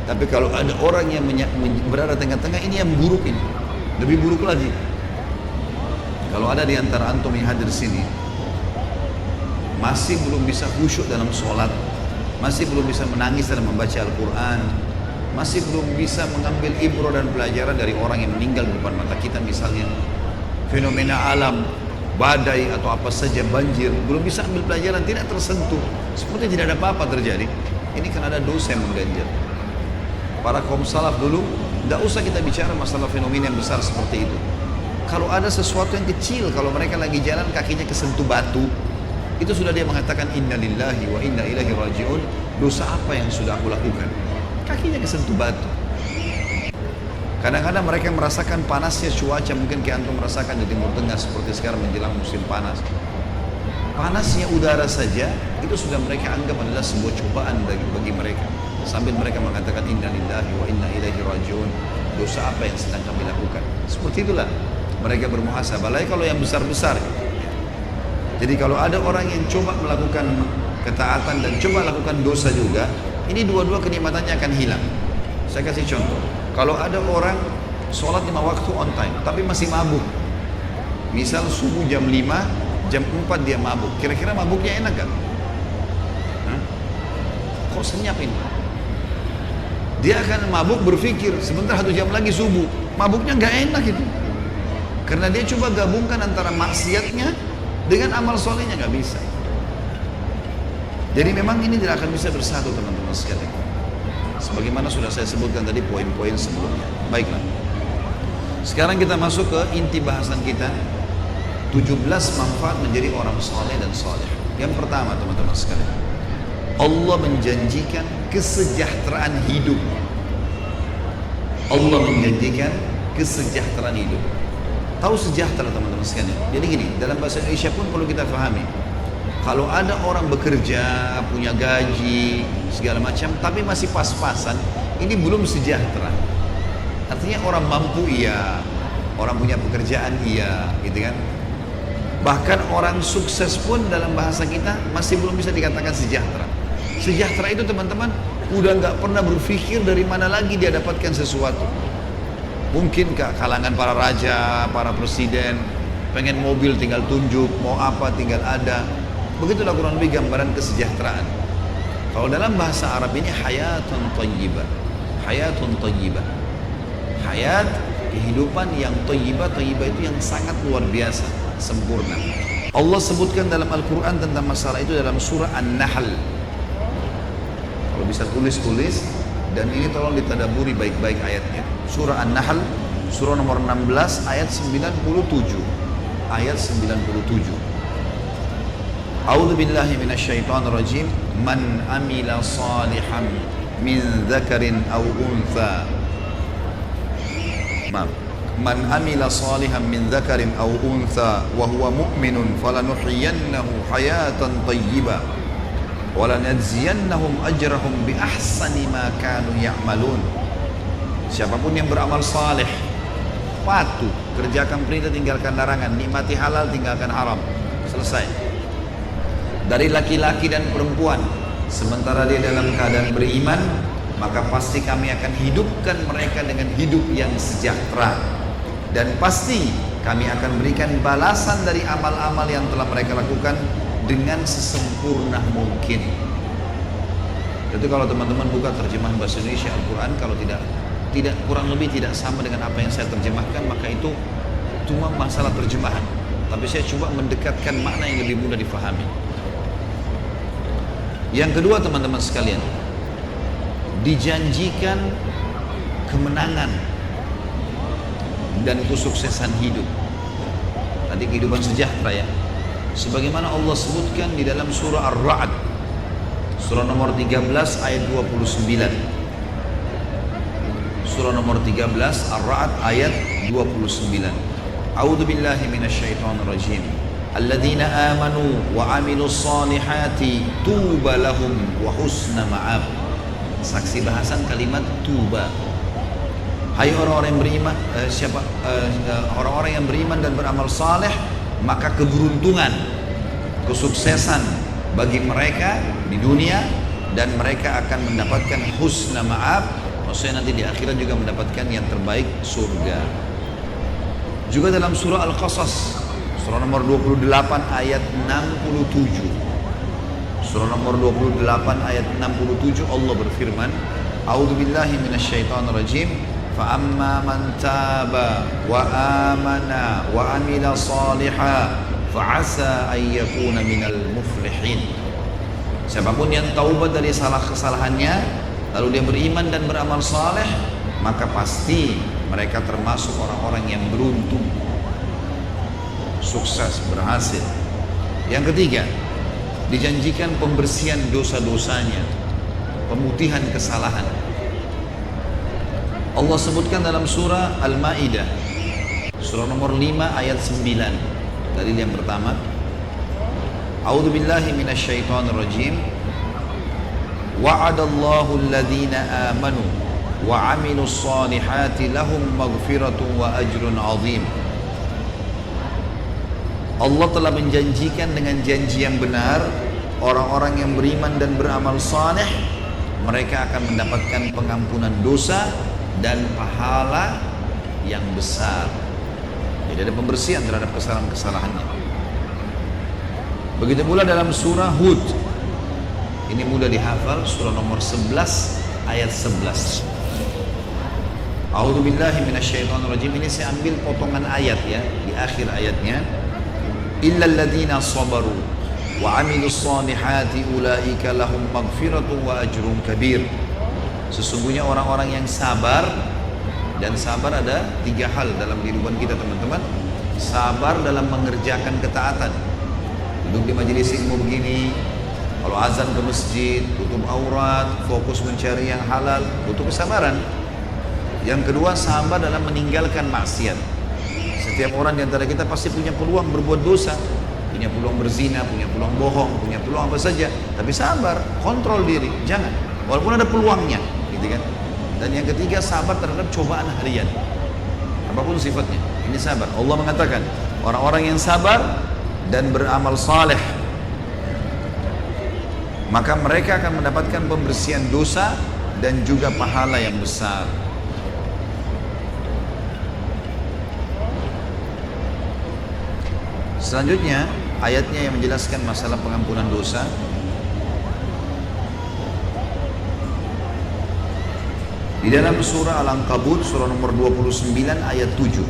Tapi kalau ada orang yang berada tengah-tengah, ini yang buruk ini, lebih buruk lagi. Kalau ada di antara antum yang hadir sini, masih belum bisa khusyuk dalam sholat, masih belum bisa menangis dalam membaca Al-Quran, masih belum bisa mengambil ibrah dan pelajaran dari orang yang meninggal di depan mata kita, misalnya fenomena alam, badai atau apa saja, banjir, belum bisa ambil pelajaran, tidak tersentuh, seperti tidak ada apa-apa terjadi. Ini kan ada dosa yang mengganjal. Para kaum salaf dulu, tidak usah kita bicara masalah fenomena yang besar seperti itu. Kalau ada sesuatu yang kecil, kalau mereka lagi jalan kakinya kesentuh batu, itu sudah dia mengatakan inna lillahi wa inna ilaihi raji'un. Dosa apa yang sudah aku lakukan? Kakinya kesentuh batu. Kadang-kadang mereka merasakan panasnya cuaca, mungkin kayak antum merasakan di Timur Tengah seperti sekarang menjelang musim panas. Panasnya udara saja itu sudah mereka anggap adalah sebuah cobaan bagi mereka. Sambil mereka mengatakan inna lillahi wa inna ilaihi raji'un. Dosa apa yang sedang kami lakukan? Seperti itulah mereka bermuhasabah. Lagi kalau yang besar-besar. Jadi kalau ada orang yang coba melakukan ketaatan dan coba lakukan dosa juga, ini dua-dua kenikmatannya akan hilang. Saya kasih contoh. Kalau ada orang sholat 5 waktu on time, tapi masih mabuk. Misal subuh jam 5, jam 4 dia mabuk. Kira-kira mabuknya enak gak? Kok senyap ini? Dia akan mabuk berpikir, sebentar 1 jam lagi subuh. Mabuknya gak enak itu. Karena dia coba gabungkan antara maksiatnya dengan amal solehnya, gak bisa. Jadi memang ini tidak akan bisa bersatu teman-teman sekalian. Sebagaimana sudah saya sebutkan tadi poin-poin sebelumnya. Baiklah. Sekarang kita masuk ke inti bahasan kita. 17 manfaat menjadi orang soleh dan soleh. Yang pertama teman-teman sekalian, Allah menjanjikan kesejahteraan hidup. Allah menjanjikan kesejahteraan hidup. Tahu sejahtera teman-teman sekalian. Jadi gini, dalam bahasa Indonesia pun perlu kita pahami. Kalau ada orang bekerja, punya gaji, segala macam, tapi masih pas-pasan, ini belum sejahtera. Artinya orang mampu iya, orang punya pekerjaan iya, gitu kan. Bahkan orang sukses pun dalam bahasa kita masih belum bisa dikatakan sejahtera. Sejahtera itu teman-teman, udah nggak pernah berpikir dari mana lagi dia dapatkan sesuatu. Mungkin kalangan para raja, para presiden, pengen mobil tinggal tunjuk, mau apa tinggal ada. Begitulah kurang lebih gambaran kesejahteraan. Kalau dalam bahasa Arab ini hayatun thayyibah. Hayatun thayyibah. Hayat, kehidupan yang thayyibah. Thayyibah itu yang sangat luar biasa, sempurna. Allah sebutkan dalam Al-Quran tentang masalah itu dalam surah An-Nahl. Kalau bisa tulis-tulis, dan ini tolong ditadaburi baik-baik ayatnya. Surah An-Nahl, surah nomor 16 ayat 97. Ayat 97. A'udzu billahi minasyaitonir rajim. Man amila salihan min dzakarin aw untha. Man amila salihan min dzakarin aw untha wa huwa mu'minun falanuhyiyannahu hayatan thayyibah wa lanajziyannahum ajrahum bi ahsani ma kanu ya'malun. Siapapun yang beramal saleh, patuh, kerjakan perintah, tinggalkan larangan, nikmati halal, tinggalkan haram. Selesai. Dari laki-laki dan perempuan, sementara dia dalam keadaan beriman, maka pasti kami akan hidupkan mereka dengan hidup yang sejahtera, dan pasti kami akan berikan balasan dari amal-amal yang telah mereka lakukan dengan sesempurna mungkin. Jadi kalau teman-teman buka terjemahan bahasa Indonesia Al-Quran, kalau tidak kurang lebih tidak sama dengan apa yang saya terjemahkan, maka itu cuma masalah terjemahan. Tapi saya coba mendekatkan makna yang lebih mudah difahami. Yang kedua teman-teman sekalian, dijanjikan kemenangan dan kesuksesan hidup. Tadi kehidupan sejahtera ya. Sebagaimana Allah sebutkan di dalam surah Ar-Ra'd, surah nomor 13 ayat 29. Surah nomor 13 Ar-Ra'd ayat 29. A'udzu billahi minasyaitonir rajim. Alladzina amanu wa 'amilus solihati tuba lahum wa husna ma'ab. Saksi bahasan kalimat tuba. Hai orang-orang yang beriman, orang-orang yang beriman dan beramal saleh, maka keberuntungan, kesuksesan bagi mereka di dunia, dan mereka akan mendapatkan husna ma'ab, maksudnya nanti di akhirat juga mendapatkan yang terbaik, surga. Juga dalam surah Al-Qasas, surah nomor 28 ayat 67. Surah nomor 28 ayat 67 Allah berfirman, A'udzu billahi minasyaitonir rajim. Fa amma man taba wa amana wa amila shalihan fa asa ay yakuna minal muflihin. Siapapun yang taubat dari kesalahannya lalu dia beriman dan beramal saleh, maka pasti mereka termasuk orang-orang yang beruntung, sukses, berhasil. Yang ketiga, dijanjikan pembersihan dosa-dosanya, pemutihan kesalahan. Allah sebutkan dalam surah Al-Maidah, surah nomor 5 ayat 9. Dalil yang pertama, A'udzu billahi minasyaitonir rajim. Wa'adallahu alladhina amanu wa 'amilus solihati lahum maghfiratun wa ajrun 'azim. Allah telah menjanjikan dengan janji yang benar, orang-orang yang beriman dan beramal saleh, mereka akan mendapatkan pengampunan dosa dan pahala yang besar. Jadi ada pembersihan terhadap kesalahan-kesalahannya. Begitu pula dalam surah Hud. Ini mudah dihafal, surah nomor 11 ayat 11. A'udzu billahi minasyaitonir rajim. Ini saya ambil potongan ayat ya, di akhir ayatnya. Illal ladzina sabaru wa 'amilus solihati ulaika lahum maghfiratun wa ajrun kabir. Sesungguhnya orang-orang yang sabar, dan sabar ada 3 hal dalam kehidupan kita teman-teman. Sabar dalam mengerjakan ketaatan, duduk di majelis ilmu begini, kalau azan ke masjid, tutup aurat, fokus mencari yang halal, butuh kesabaran. Yang kedua, sabar dalam meninggalkan maksiat. Setiap orang di antara kita pasti punya peluang berbuat dosa, punya peluang berzina, punya peluang bohong, punya peluang apa saja, tapi sabar, kontrol diri, jangan, walaupun ada peluangnya, gitu kan. Dan yang ketiga, sabar terhadap cobaan harian, apapun sifatnya, ini sabar. Allah mengatakan, orang-orang yang sabar dan beramal saleh, maka mereka akan mendapatkan pembersihan dosa dan juga pahala yang besar. Selanjutnya, ayatnya yang menjelaskan masalah pengampunan dosa. Di dalam surah Al-Ankabut, surah nomor 29 ayat 7.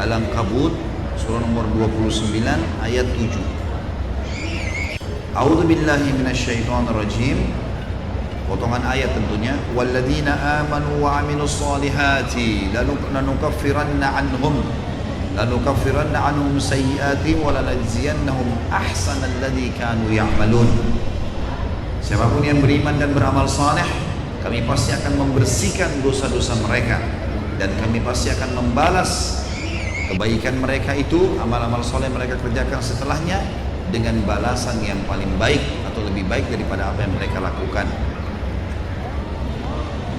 Al-Ankabut, surah nomor 29 ayat 7. A'udzu billahi minasyaitonir rajim. Potongan ayat tentunya. Walladzina amanu wa 'amilus solihati lanukaffiranna anhum sayyi'atihim wa lanajziyannahum ahsanal ladzi kanu ya'malun. Siapapun yang beriman dan beramal saleh, kami pasti akan membersihkan dosa-dosa mereka, dan kami pasti akan membalas kebaikan mereka itu, amal-amal soleh mereka kerjakan setelahnya, dengan balasan yang paling baik atau lebih baik daripada apa yang mereka lakukan.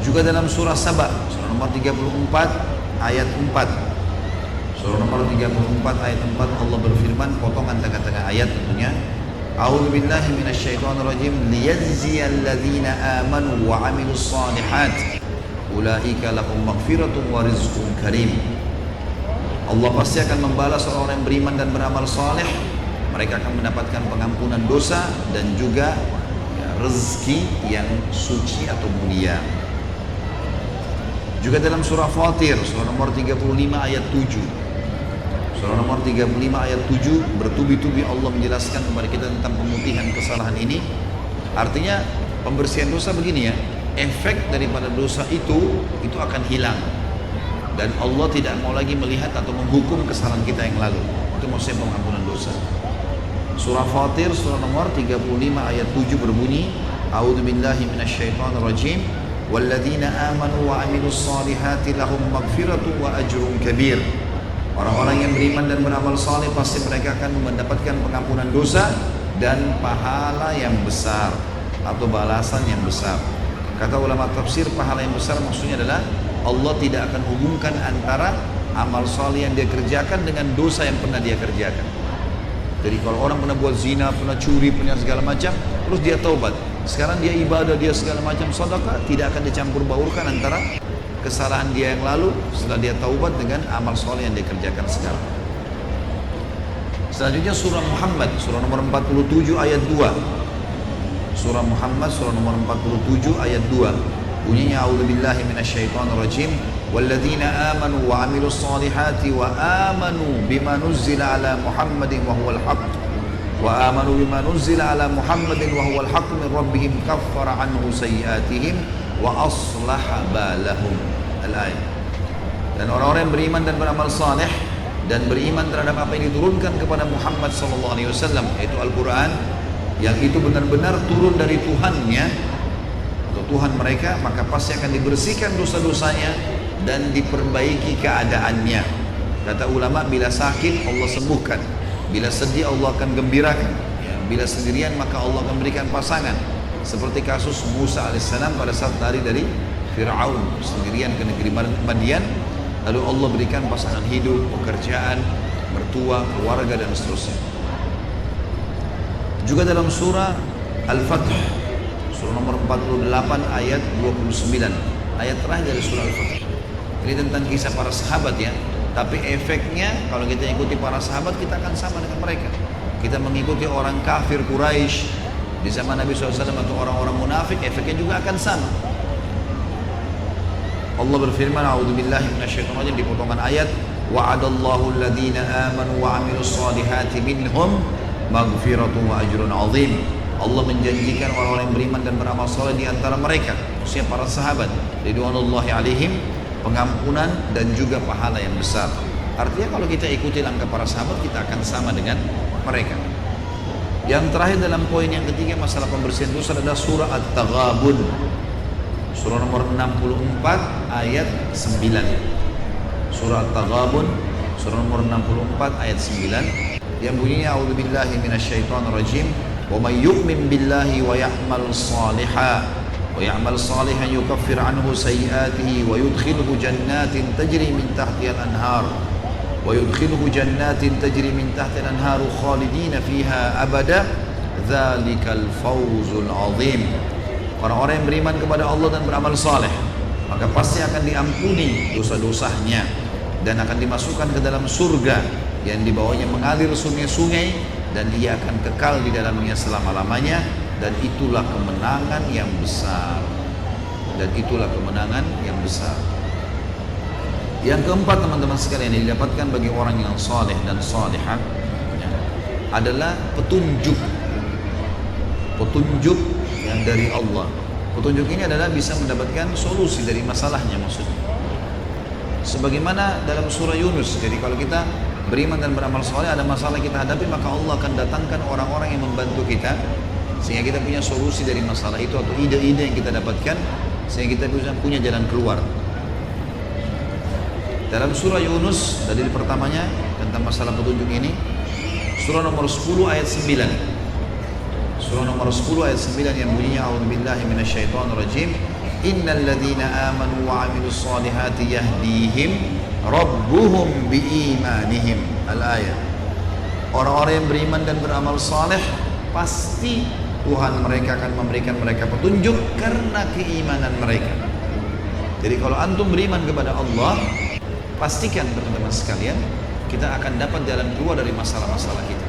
Juga dalam surah Saba, surah nomor 34 ayat 4. Surah nomor 34 ayat 4 Allah berfirman, potongan tengah-tengah ayat tentunya. A'udzu billahi minasyaitonir rajim liyajziyal ladzina amanu wa 'amilus shalihat ulaika lahum maghfiratun wa rizqun karim. Allah pasti akan membalas orang yang beriman dan beramal saleh. Mereka akan mendapatkan pengampunan dosa dan juga rezeki yang suci atau mulia. Juga dalam surah Fatir, surah nomor 35 ayat 7. Surah nomor 35 ayat 7 bertubi-tubi Allah menjelaskan kepada kita tentang pemutihan kesalahan ini. Artinya pembersihan dosa begini ya, efek daripada dosa itu akan hilang. Dan Allah tidak mau lagi melihat atau menghukum kesalahan kita yang lalu. Itu maksudnya pengampunan dosa. Surah Fatir, surah nomor 35 ayat 7 berbunyi, A'udzu billahi minasyaitonir rajim. Walladzina amanu wa 'amilus shalihati lahum maghfiratun wa ajrun kabir. Orang-orang yang beriman dan beramal saleh pasti mereka akan mendapatkan pengampunan dosa dan pahala yang besar atau balasan yang besar. Kata ulama tafsir, pahala yang besar maksudnya adalah Allah tidak akan hubungkan antara amal saleh yang dia kerjakan dengan dosa yang pernah dia kerjakan. Jadi kalau orang pernah buat zina, pernah curi, punya segala macam, terus dia taubat, sekarang dia ibadah, dia segala macam sedekah, tidak akan dicampur baurkan antara kesalahan dia yang lalu setelah dia taubat dengan amal soleh yang dia kerjakan sekarang. Selanjutnya surah Muhammad, surah nomor 47 ayat 2. Surah Muhammad, surah nomor 47 ayat 2. Bunyinya, A'udzubillahi minasyaitonir rajim. Walladzina amanu wa 'amilus solihati wa amanu bima nuzzila ala Muhammadin wa huwal haqq. Wa amanu bima nuzzila ala Muhammadin wa huwal haqq min rabbihim kaffara anhu sayyi'atihim wa aslaha balahum. Al-ayat. Dan orang-orang yang beriman dan beramal saleh dan beriman terhadap apa yang diturunkan kepada Muhammad sallallahu alaihi wasallam, yaitu Al-Qur'an, yang itu benar-benar turun dari Tuhannya atau Tuhan mereka, maka pasti akan dibersihkan dosa-dosanya dan diperbaiki keadaannya. Kata ulama, bila sakit Allah sembuhkan, bila sedih Allah akan gembirakan, ya, bila sendirian maka Allah akan berikan pasangan. Seperti kasus Musa alaihissalam pada saat lari dari Fir'aun sendirian ke negeri Madian, lalu Allah berikan pasangan hidup, pekerjaan, mertua, keluarga dan seterusnya. Juga dalam surah Al-Fath, surah nomor 48 ayat 29, ayat terakhir dari surah Al-Fath. Ini tentang kisah para sahabat ya. Tapi efeknya kalau kita ikuti para sahabat, kita akan sama dengan mereka. Kita mengikuti orang kafir Quraisy di zaman Nabi SAW atau orang-orang munafik, efeknya juga akan sama. Allah berfirman, A'udzubillahi minasyaitonir rajim, di potongan ayat, wa'adallahu alladhina amanu wa 'amilus solihati minhum maghfiratun wa ajrun 'azim. Allah menjanjikan orang-orang yang beriman dan beramal saleh di antara mereka, maksudnya para sahabat, ridwanullahi alaihim, pengampunan dan juga pahala yang besar. Artinya kalau kita ikuti langkah para sahabat, kita akan sama dengan mereka. Yang terakhir dalam poin yang ketiga, masalah pembersihan dosa, adalah surah At-Taghabun, surah nomor 64 ayat 9. Surah At-Taghabun, surah nomor 64 ayat 9, yang bunyinya, A'udzubillahi minasyaitonir rajim. Wa may yu'min billahi wa ya'mal shalihan ويعمل صالحا يكفر عنه سيئاته ويدخله جنات تجري من تحتها الأنهار خالدين فيها أبدا ذلك الفوز العظيم. Orang-orang yang beriman kepada Allah dan beramal saleh, maka pasti akan diampuni dosa-dosanya dan akan dimasukkan ke dalam surga yang di bawahnya mengalir sungai-sungai dan ia akan kekal di dalamnya selama-lamanya. Dan itulah kemenangan yang besar. Yang keempat, teman-teman sekalian, yang didapatkan bagi orang yang saleh dan salihah adalah petunjuk yang dari Allah. Petunjuk ini adalah bisa mendapatkan solusi dari masalahnya, maksudnya. Sebagaimana dalam surah Yunus, jadi kalau kita beriman dan beramal saleh, ada masalah kita hadapi, maka Allah akan datangkan orang-orang yang membantu kita sehingga kita punya solusi dari masalah itu atau ide-ide yang kita dapatkan sehingga kita bisa punya jalan keluar. Dalam surah Yunus, dalil pertamanya tentang masalah petunjuk ini, surah nomor 10 ayat 9. Surah nomor 10 ayat 9 yang bunyinya, A'udzubillahi minasyaitonir rajim. Innal ladzina amanu wa 'amilus solihati yahdihim rabbuhum biimanihim. Al-ayat. Orang-orang yang beriman dan beramal saleh, pasti Tuhan mereka akan memberikan mereka petunjuk karena keimanan mereka. Jadi kalau antum beriman kepada Allah, pastikan teman-teman sekalian, kita akan dapat jalan keluar dari masalah-masalah kita.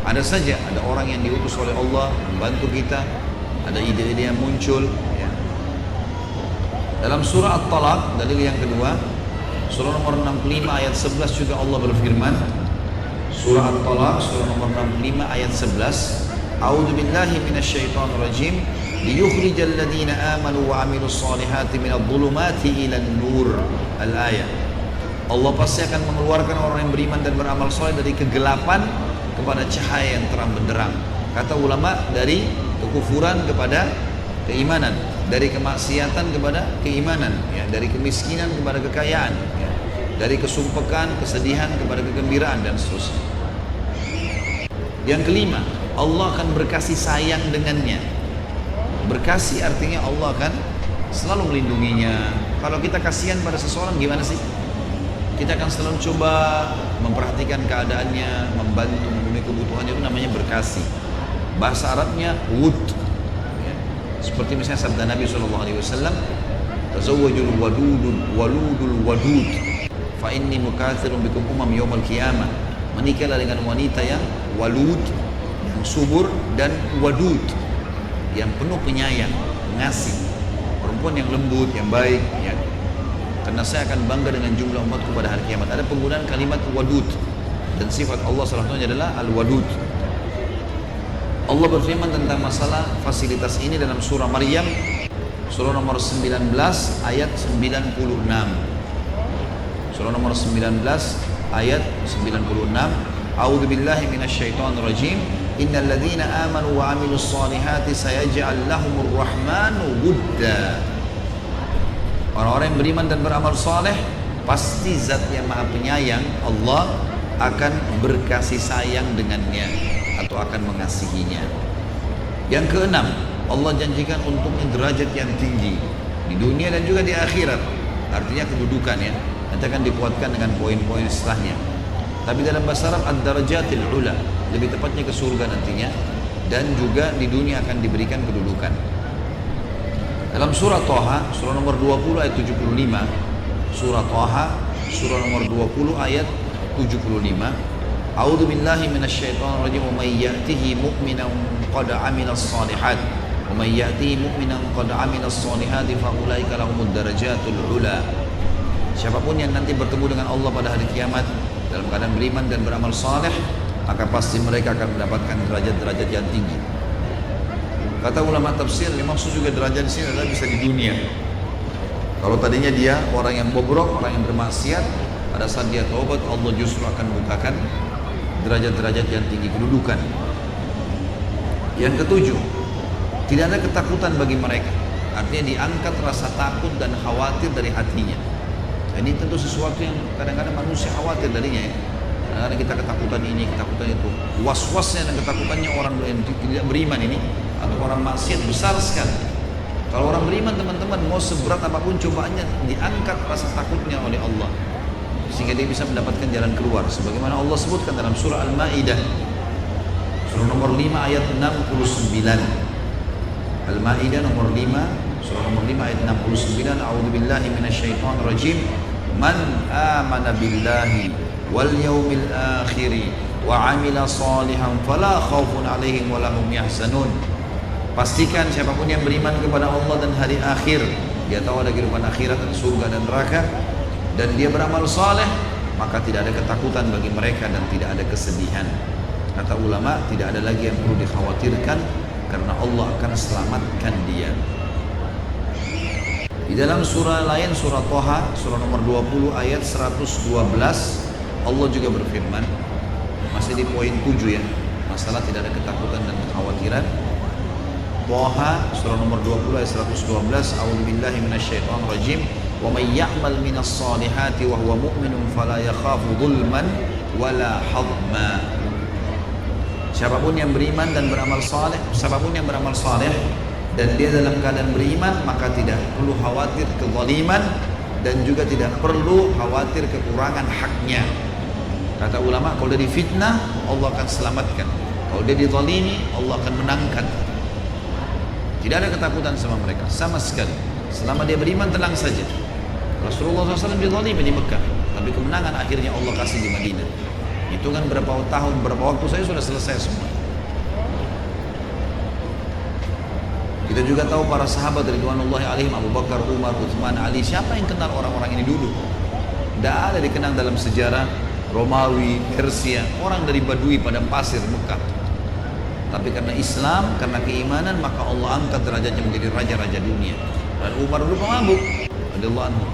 Ada saja, ada orang yang diutus oleh Allah membantu kita, ada ide-ide yang muncul. Ya. Dalam surah At-Talaq, dalil yang kedua, surah nomor 65 ayat 11 juga Allah berfirman. Surah At-Talaq, surah nomor 65 ayat 11. A'udzu billahi minasyaitonir rajim. Liyukhrijal ladzina amanu wa 'amilus solihati minadh dhulumati ilan nur. Al-ayat. Allah pasti akan mengeluarkan orang yang beriman dan beramal soleh dari kegelapan kepada cahaya yang terang benderang. Kata ulama, dari kekufuran kepada keimanan, dari kemaksiatan kepada keimanan, ya, dari kemiskinan kepada kekayaan, ya, dari kesumpekan, kesedihan kepada kegembiraan dan seterusnya. Yang kelima, Allah akan berkasih sayang dengannya. Berkasih artinya Allah akan selalu melindunginya. Kalau kita kasihan pada seseorang gimana sih? Kita akan selalu coba memperhatikan keadaannya, membantu memenuhi kebutuhannya, itu namanya berkasih. Bahasa Arabnya wud. Ya. Seperti misalnya sabda Nabi SAW, tazawwajul waludul wadud, fa inni mukatsirun bikum umam yaumal qiyamah. Menikahlah dengan wanita yang walud, yang subur, dan wadud, yang penuh penyayang, ngasih, perempuan yang lembut, yang baik, ya. Karena saya akan bangga dengan jumlah umatku pada hari kiamat. Ada penggunaan kalimat wadud, dan sifat Allah salah satunya adalah al-wadud. Allah berfirman tentang masalah fasilitas ini dalam surah Maryam, surah nomor 19 ayat 96. Surah nomor 19 ayat 96. A'udzu billahi minasyaitonir rajim. Innal ladzina amanu wa 'amilus solihati sayaj'al lahumur rahmanu wudda. Orang-orang yang beriman dan beramal saleh, pasti Zat yang Maha Penyayang Allah akan berkasih sayang dengannya atau akan mengasihinya. Yang keenam, Allah janjikan untuknya derajat yang tinggi di dunia dan juga di akhirat. Artinya kedudukan, ya. Nanti akan dikuatkan dengan poin-poin setelahnya. Tapi dalam bahasa Arab ad-darajatil ula, lebih tepatnya ke surga nantinya, dan juga di dunia akan diberikan kedudukan. Dalam surah Thaha, surah nomor 20 ayat 75, surah Thaha, surah nomor 20 ayat 75. A'udzu billahi minasyaitonir rajim. Wa may ya'tihi mu'minan qad 'amilas shalihat wa may ya'tihi mu'minan qad 'amilas shalihati fa ulaika lahumud darajatul ula. Siapapun yang nanti bertemu dengan Allah pada hari kiamat dalam keadaan beriman dan beramal saleh, maka pasti mereka akan mendapatkan derajat-derajat yang tinggi. Kata ulama tafsir, yang maksud juga derajat di sini adalah bisa di dunia. Kalau tadinya dia orang yang bobrok, orang yang bermaksiat, pada saat dia taubat, Allah justru akan bukakan derajat-derajat yang tinggi, kedudukan. Yang ketujuh, tidak ada ketakutan bagi mereka. Artinya diangkat rasa takut dan khawatir dari hatinya. Ini tentu sesuatu yang kadang-kadang manusia khawatir darinya, ya. Kadang-kadang kita ketakutan ini, ketakutan itu. Was-wasnya dan ketakutannya orang yang tidak beriman ini atau orang maksiat besar sekali. Kalau orang beriman, teman-teman, mau seberat apapun cobaannya, diangkat rasa takutnya oleh Allah sehingga dia bisa mendapatkan jalan keluar. Sebagaimana Allah sebutkan dalam surah Al-Maidah, surah nomor 5 ayat 69. Al-Maidah nomor 5, surah nomor 5 ayat 69. A'udzu billahi minasyaitonir rajim. Man amana billahi wal yaumil akhir wa 'amila shalihan fala khaufun 'alaihim wa lahum yahzanun. Pastikan siapapun yang beriman kepada Allah dan hari akhir, dia tahu ada kehidupan akhirat, ada surga dan neraka, dan dia beramal saleh, maka tidak ada ketakutan bagi mereka dan tidak ada kesedihan. Kata ulama, tidak ada lagi yang perlu dikhawatirkan karena Allah akan selamatkan dia. Di dalam surah lain, surah Thaha, surah nomor 20 ayat 112, Allah juga berfirman, masih di poin 7, ya, masalah tidak ada ketakutan dan kekhawatiran. Thaha, surah nomor 20 ayat 112. A'udzu billahi minasyaitonir rajim. Wa may ya'mal minas solihati wa huwa mu'minun fala yakhafu dhulman wala hadma. Siapapun yang beriman dan beramal saleh, siapapun yang beramal saleh dan dia dalam keadaan beriman, maka tidak perlu khawatir kezaliman dan juga tidak perlu khawatir kekurangan haknya. Kata ulama, kalau dari fitnah Allah akan selamatkan. Kalau dia dizalimi, Allah akan menangkan. Tidak ada ketakutan sama mereka sama sekali. Selama dia beriman, tenang saja. Rasulullah SAW dizalimi di Mekah, tapi kemenangan akhirnya Allah kasih di Madinah. Hitungan berapa tahun, berapa waktu saya sudah selesai semua. Kita juga tahu para sahabat ridwanullahi alaihim, Abu Bakar, Umar, Utsman, Ali. Siapa yang kenal orang-orang ini dulu? Tidak ada dikenal dalam sejarah Romawi, Persia, orang dari Badui padang pasir Mekah. Tapi karena Islam, karena keimanan, maka Allah angkat derajatnya menjadi raja-raja dunia. Dan Umar dulu pemabuk, radhiyallahu anhu.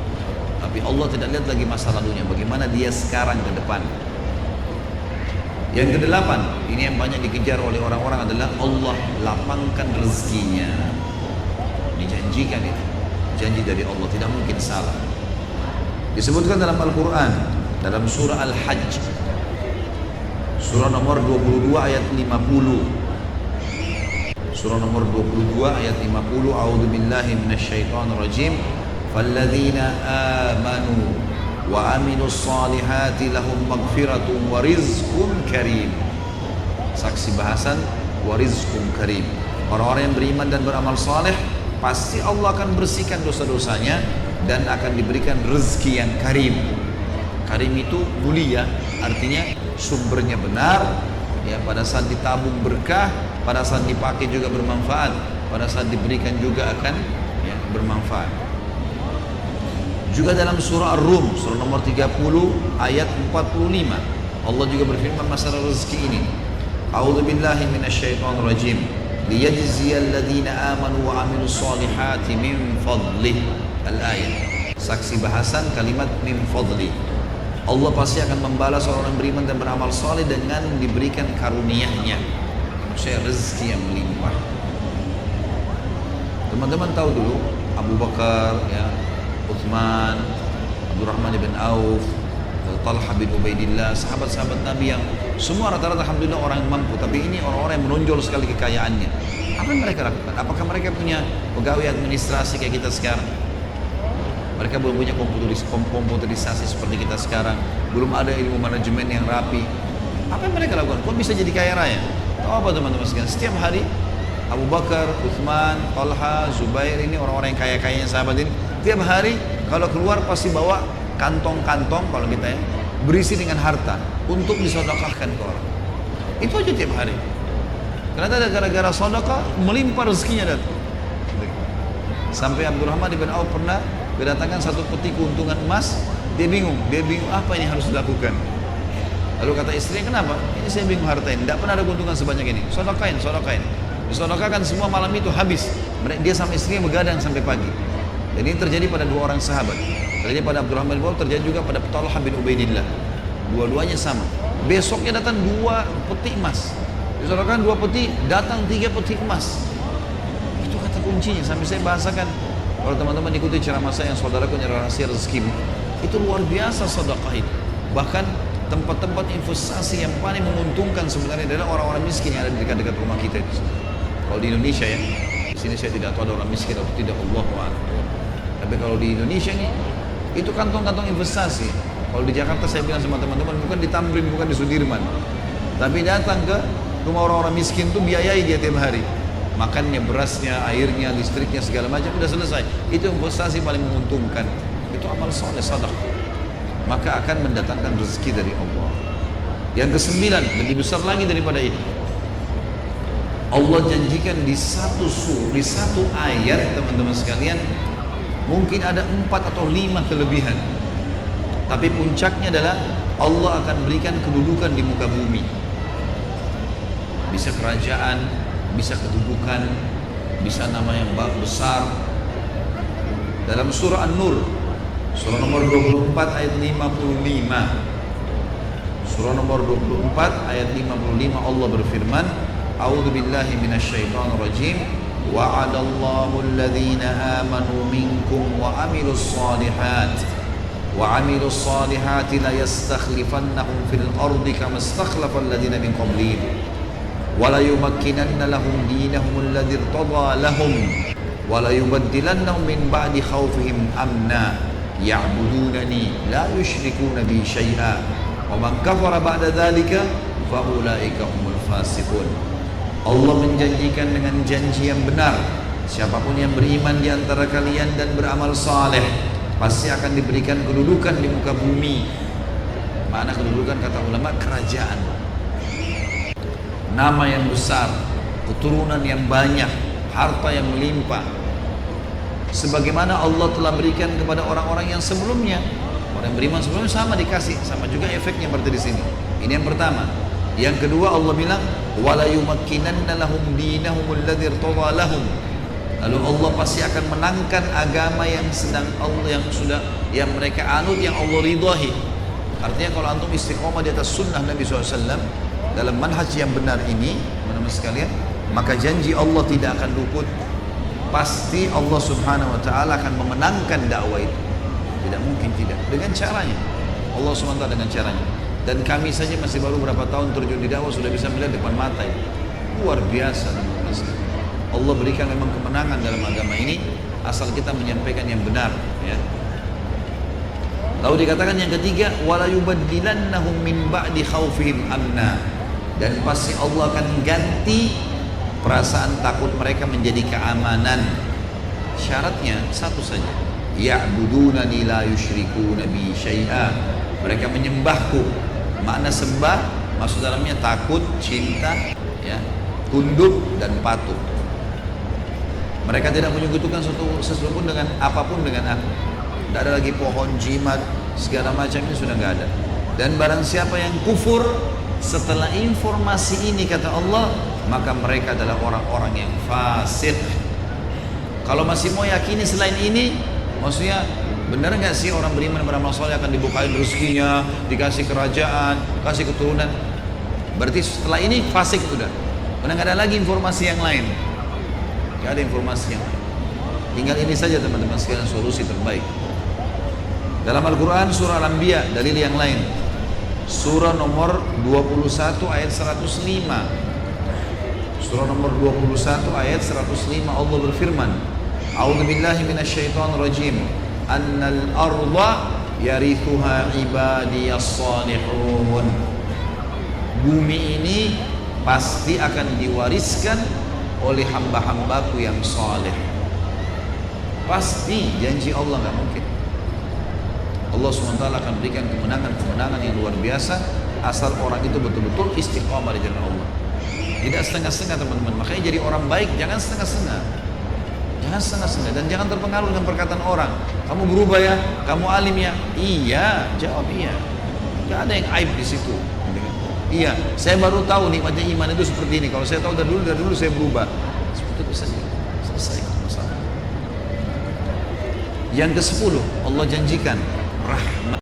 Tapi Allah tidak lihat lagi masa lalunya, bagaimana dia sekarang ke depan. Yang kedelapan, ini yang banyak dikejar oleh orang-orang adalah Allah lapangkan rezekinya. Dijanjikan itu, janji dari Allah, tidak mungkin salah. Disebutkan dalam Al-Quran, dalam surah Al-Hajj, surah nomor 22 ayat 50. Surah nomor 22 ayat 50. A'udzu billahi minasyaitonir rajim. Falladzina amanu wa amilus solihati lahum maghfiratun wa rizqun karim. Saksi bahasan wa rizqun karim. Orang-orang yang beriman dan beramal saleh, pasti Allah akan bersihkan dosa-dosanya dan akan diberikan rezeki yang karim. Karim itu mulia, artinya sumbernya benar, ya, pada saat ditabung berkah, pada saat dipakai juga bermanfaat, pada saat diberikan juga akan, ya, bermanfaat. Juga dalam surah Ar-Rum, surah nomor 30 ayat 45, Allah juga berfirman masalah rezeki ini. A'udzu billahi minasyaitonir rajim. Liyajziyal ladzina amanu wa amilus solihati min fadlih. Al-ayat. Saksi bahasan kalimat min fadli. Allah pasti akan membalas orang yang beriman dan beramal saleh dengan diberikan karunia-Nya. Maksudnya rezeki yang melimpah. Teman-teman tahu dulu Abu Bakar, ya, Utsman, Abdurrahman bin Auf, Talha bin Ubaidillah, sahabat-sahabat Nabi yang semua rata-rata alhamdulillah orang yang mampu, tapi ini orang-orang yang menonjol sekali kekayaannya. Apa yang mereka lakukan? Apakah mereka punya pegawai administrasi kayak kita sekarang? Mereka belum punya komputerisasi seperti kita sekarang, belum ada ilmu manajemen yang rapi. Apa yang mereka lakukan? Kok bisa jadi kaya raya? Tahu apa teman-teman sekalian? Setiap hari Abu Bakar, Utsman, Talha, Zubair, ini orang-orang yang kaya-kayanya sahabat ini, tiap hari kalau keluar pasti bawa kantong-kantong, kalau kita, ya, berisi dengan harta untuk disedekahkan ke orang. Itu aja tiap hari. Karena gara-gara sedekah melimpah rezekinya datang. Sampai Abdurrahman bin Auf pernah kedatangan satu peti keuntungan emas, dia bingung apa ini harus dilakukan. Lalu kata istrinya, kenapa? Ini saya bingung harta ini, tidak pernah ada keuntungan sebanyak ini. Sedekahin. Disedekahkan semua malam itu habis. Dia sama istrinya begadang sampai pagi. Dan ini terjadi pada dua orang sahabat. Terjadi pada Abdurrahman bin Auf, terjadi juga pada Talha bin Ubaidillah. Dua-duanya sama. Besoknya datang 2 peti emas. Disedekahkan 2 peti, datang 3 peti emas. Itu kata kuncinya. Sampai saya bahasakan, kalau teman-teman ikuti ceramah saya yang saudaraku nyari rahasia rezekimu, itu luar biasa sedekah itu. Bahkan tempat-tempat investasi yang paling menguntungkan sebenarnya adalah orang-orang miskin yang ada di dekat-dekat rumah kita itu. Kalau di Indonesia, ya, di sini saya tidak tahu ada orang miskin atau tidak, Allahu a'lam. Tapi kalau di Indonesia ini, itu kantong-kantong investasi. Kalau di Jakarta saya bilang sama teman-teman, bukan di Tamrin, bukan di Sudirman, tapi datang ke rumah orang-orang miskin tuh biayai dia tiap hari. Makannya, berasnya, airnya, listriknya, segala macam udah selesai. Itu investasi paling menguntungkan. Itu amal soleh, sedekah. Maka akan mendatangkan rezeki dari Allah. Yang ke-9, lebih besar lagi daripada ini. Allah janjikan di satu ayat, teman-teman sekalian, mungkin ada 4 atau 5 kelebihan. Tapi puncaknya adalah Allah akan berikan kedudukan di muka bumi. Bisa kerajaan, bisa kedudukan, bisa nama yang besar. Dalam surah An-Nur, surah nomor 24 ayat 55. Surah nomor 24 ayat 55, Allah berfirman, A'udzu billahi minasyaitonir rajim. Wa'adallahu alladhina amanu minkum wa amilus salihati la yastakhlifannahum fil ardi kama istakhlafa alladhina min qablihim wa la yumakkinanna lahum dinahum alladhi irtada lahum wa la yubaddilannahum min ba'di khawfihim amna ya'budunani la yushrikuna bi syai'a wa man kafara ba'da dhalika fa ulaika humul fasiqun. Allah menjanjikan dengan janji yang benar, siapapun yang beriman di antara kalian dan beramal saleh pasti akan diberikan kedudukan di muka bumi. Makna kedudukan kata ulama kerajaan, nama yang besar, keturunan yang banyak, harta yang melimpah, sebagaimana Allah telah berikan kepada orang-orang yang sebelumnya. Orang yang beriman sebelumnya sama dikasih, sama juga efeknya berarti di sini. Ini yang pertama. Yang kedua Allah bilang wala yumakkinanna lahum dinahum alladzi irtada lahum. Lalu Allah pasti akan menangkan agama yang sedang Allah yang mereka anut, yang Allah ridhahi. Artinya kalau antum istiqomah di atas sunnah Nabi SAW dalam manhaj yang benar ini, teman-teman sekalian, maka janji Allah tidak akan luput. Pasti Allah Subhanahu wa taala akan memenangkan dakwah itu. Tidak mungkin tidak, dengan caranya. Allah SWT dengan caranya. Dan kami saja masih baru berapa tahun terjun di dakwah sudah bisa melihat depan mata itu. Luar biasa, teman-teman sekalian. Allah berikan memang kemenangan dalam agama ini asal kita menyampaikan yang benar, ya. Lalu dikatakan yang ketiga, wala yubaddilannahum min ba'di khaufihim amna. Dan pasti Allah akan ganti perasaan takut mereka menjadi keamanan. Syaratnya satu saja, ya'budunani la yusyrikuna bi syai'a. Mereka menyembahku. Makna sembah maksud dalamnya takut, cinta, ya, tunduk dan patuh. Mereka tidak menyekutukan sesuatu pun dengan apapun dengan aku. Tidak ada lagi pohon, jimat, segala macam ini sudah nggak ada. Dan barang siapa yang kufur setelah informasi ini kata Allah, maka mereka adalah orang-orang yang fasik. Kalau masih mau yakini selain ini, maksudnya benar nggak sih orang beriman beramal saleh akan dibukain rezekinya, dikasih kerajaan, kasih keturunan? Berarti setelah ini fasik sudah. Karena nggak ada lagi informasi yang lain. Nggak ada informasi yang lain. Tinggal ini saja teman-teman sekalian solusi terbaik. Dalam Al-Quran surah Al-Anbiya dalil yang lain. Surah nomor 21 ayat 105. Surah nomor 21 ayat 105 Allah berfirman, A'udzubillahi minasyaitonir rajim. Annal arda yarithuha ibadiyas salihun. Bumi ini pasti akan diwariskan oleh hamba-hambaku yang saleh. Pasti, janji Allah nggak mungkin. Allah SWT akan berikan kemenangan yang luar biasa asal orang itu betul-betul istiqamah di jalan Allah. Tidak setengah-setengah teman-teman. Makanya jadi orang baik jangan setengah-setengah. Jangan setengah-setengah dan jangan terpengaruh dengan perkataan orang. Kamu berubah ya, kamu alim ya. Iya, jawab iya. Gak ada yang aib di situ. Iya, saya baru tahu nikmatnya iman itu seperti ini. Kalau saya tahu dari dulu saya berubah. Seperti itu saja. Selesai masalah. Yang ke-10 Allah janjikan rahmat.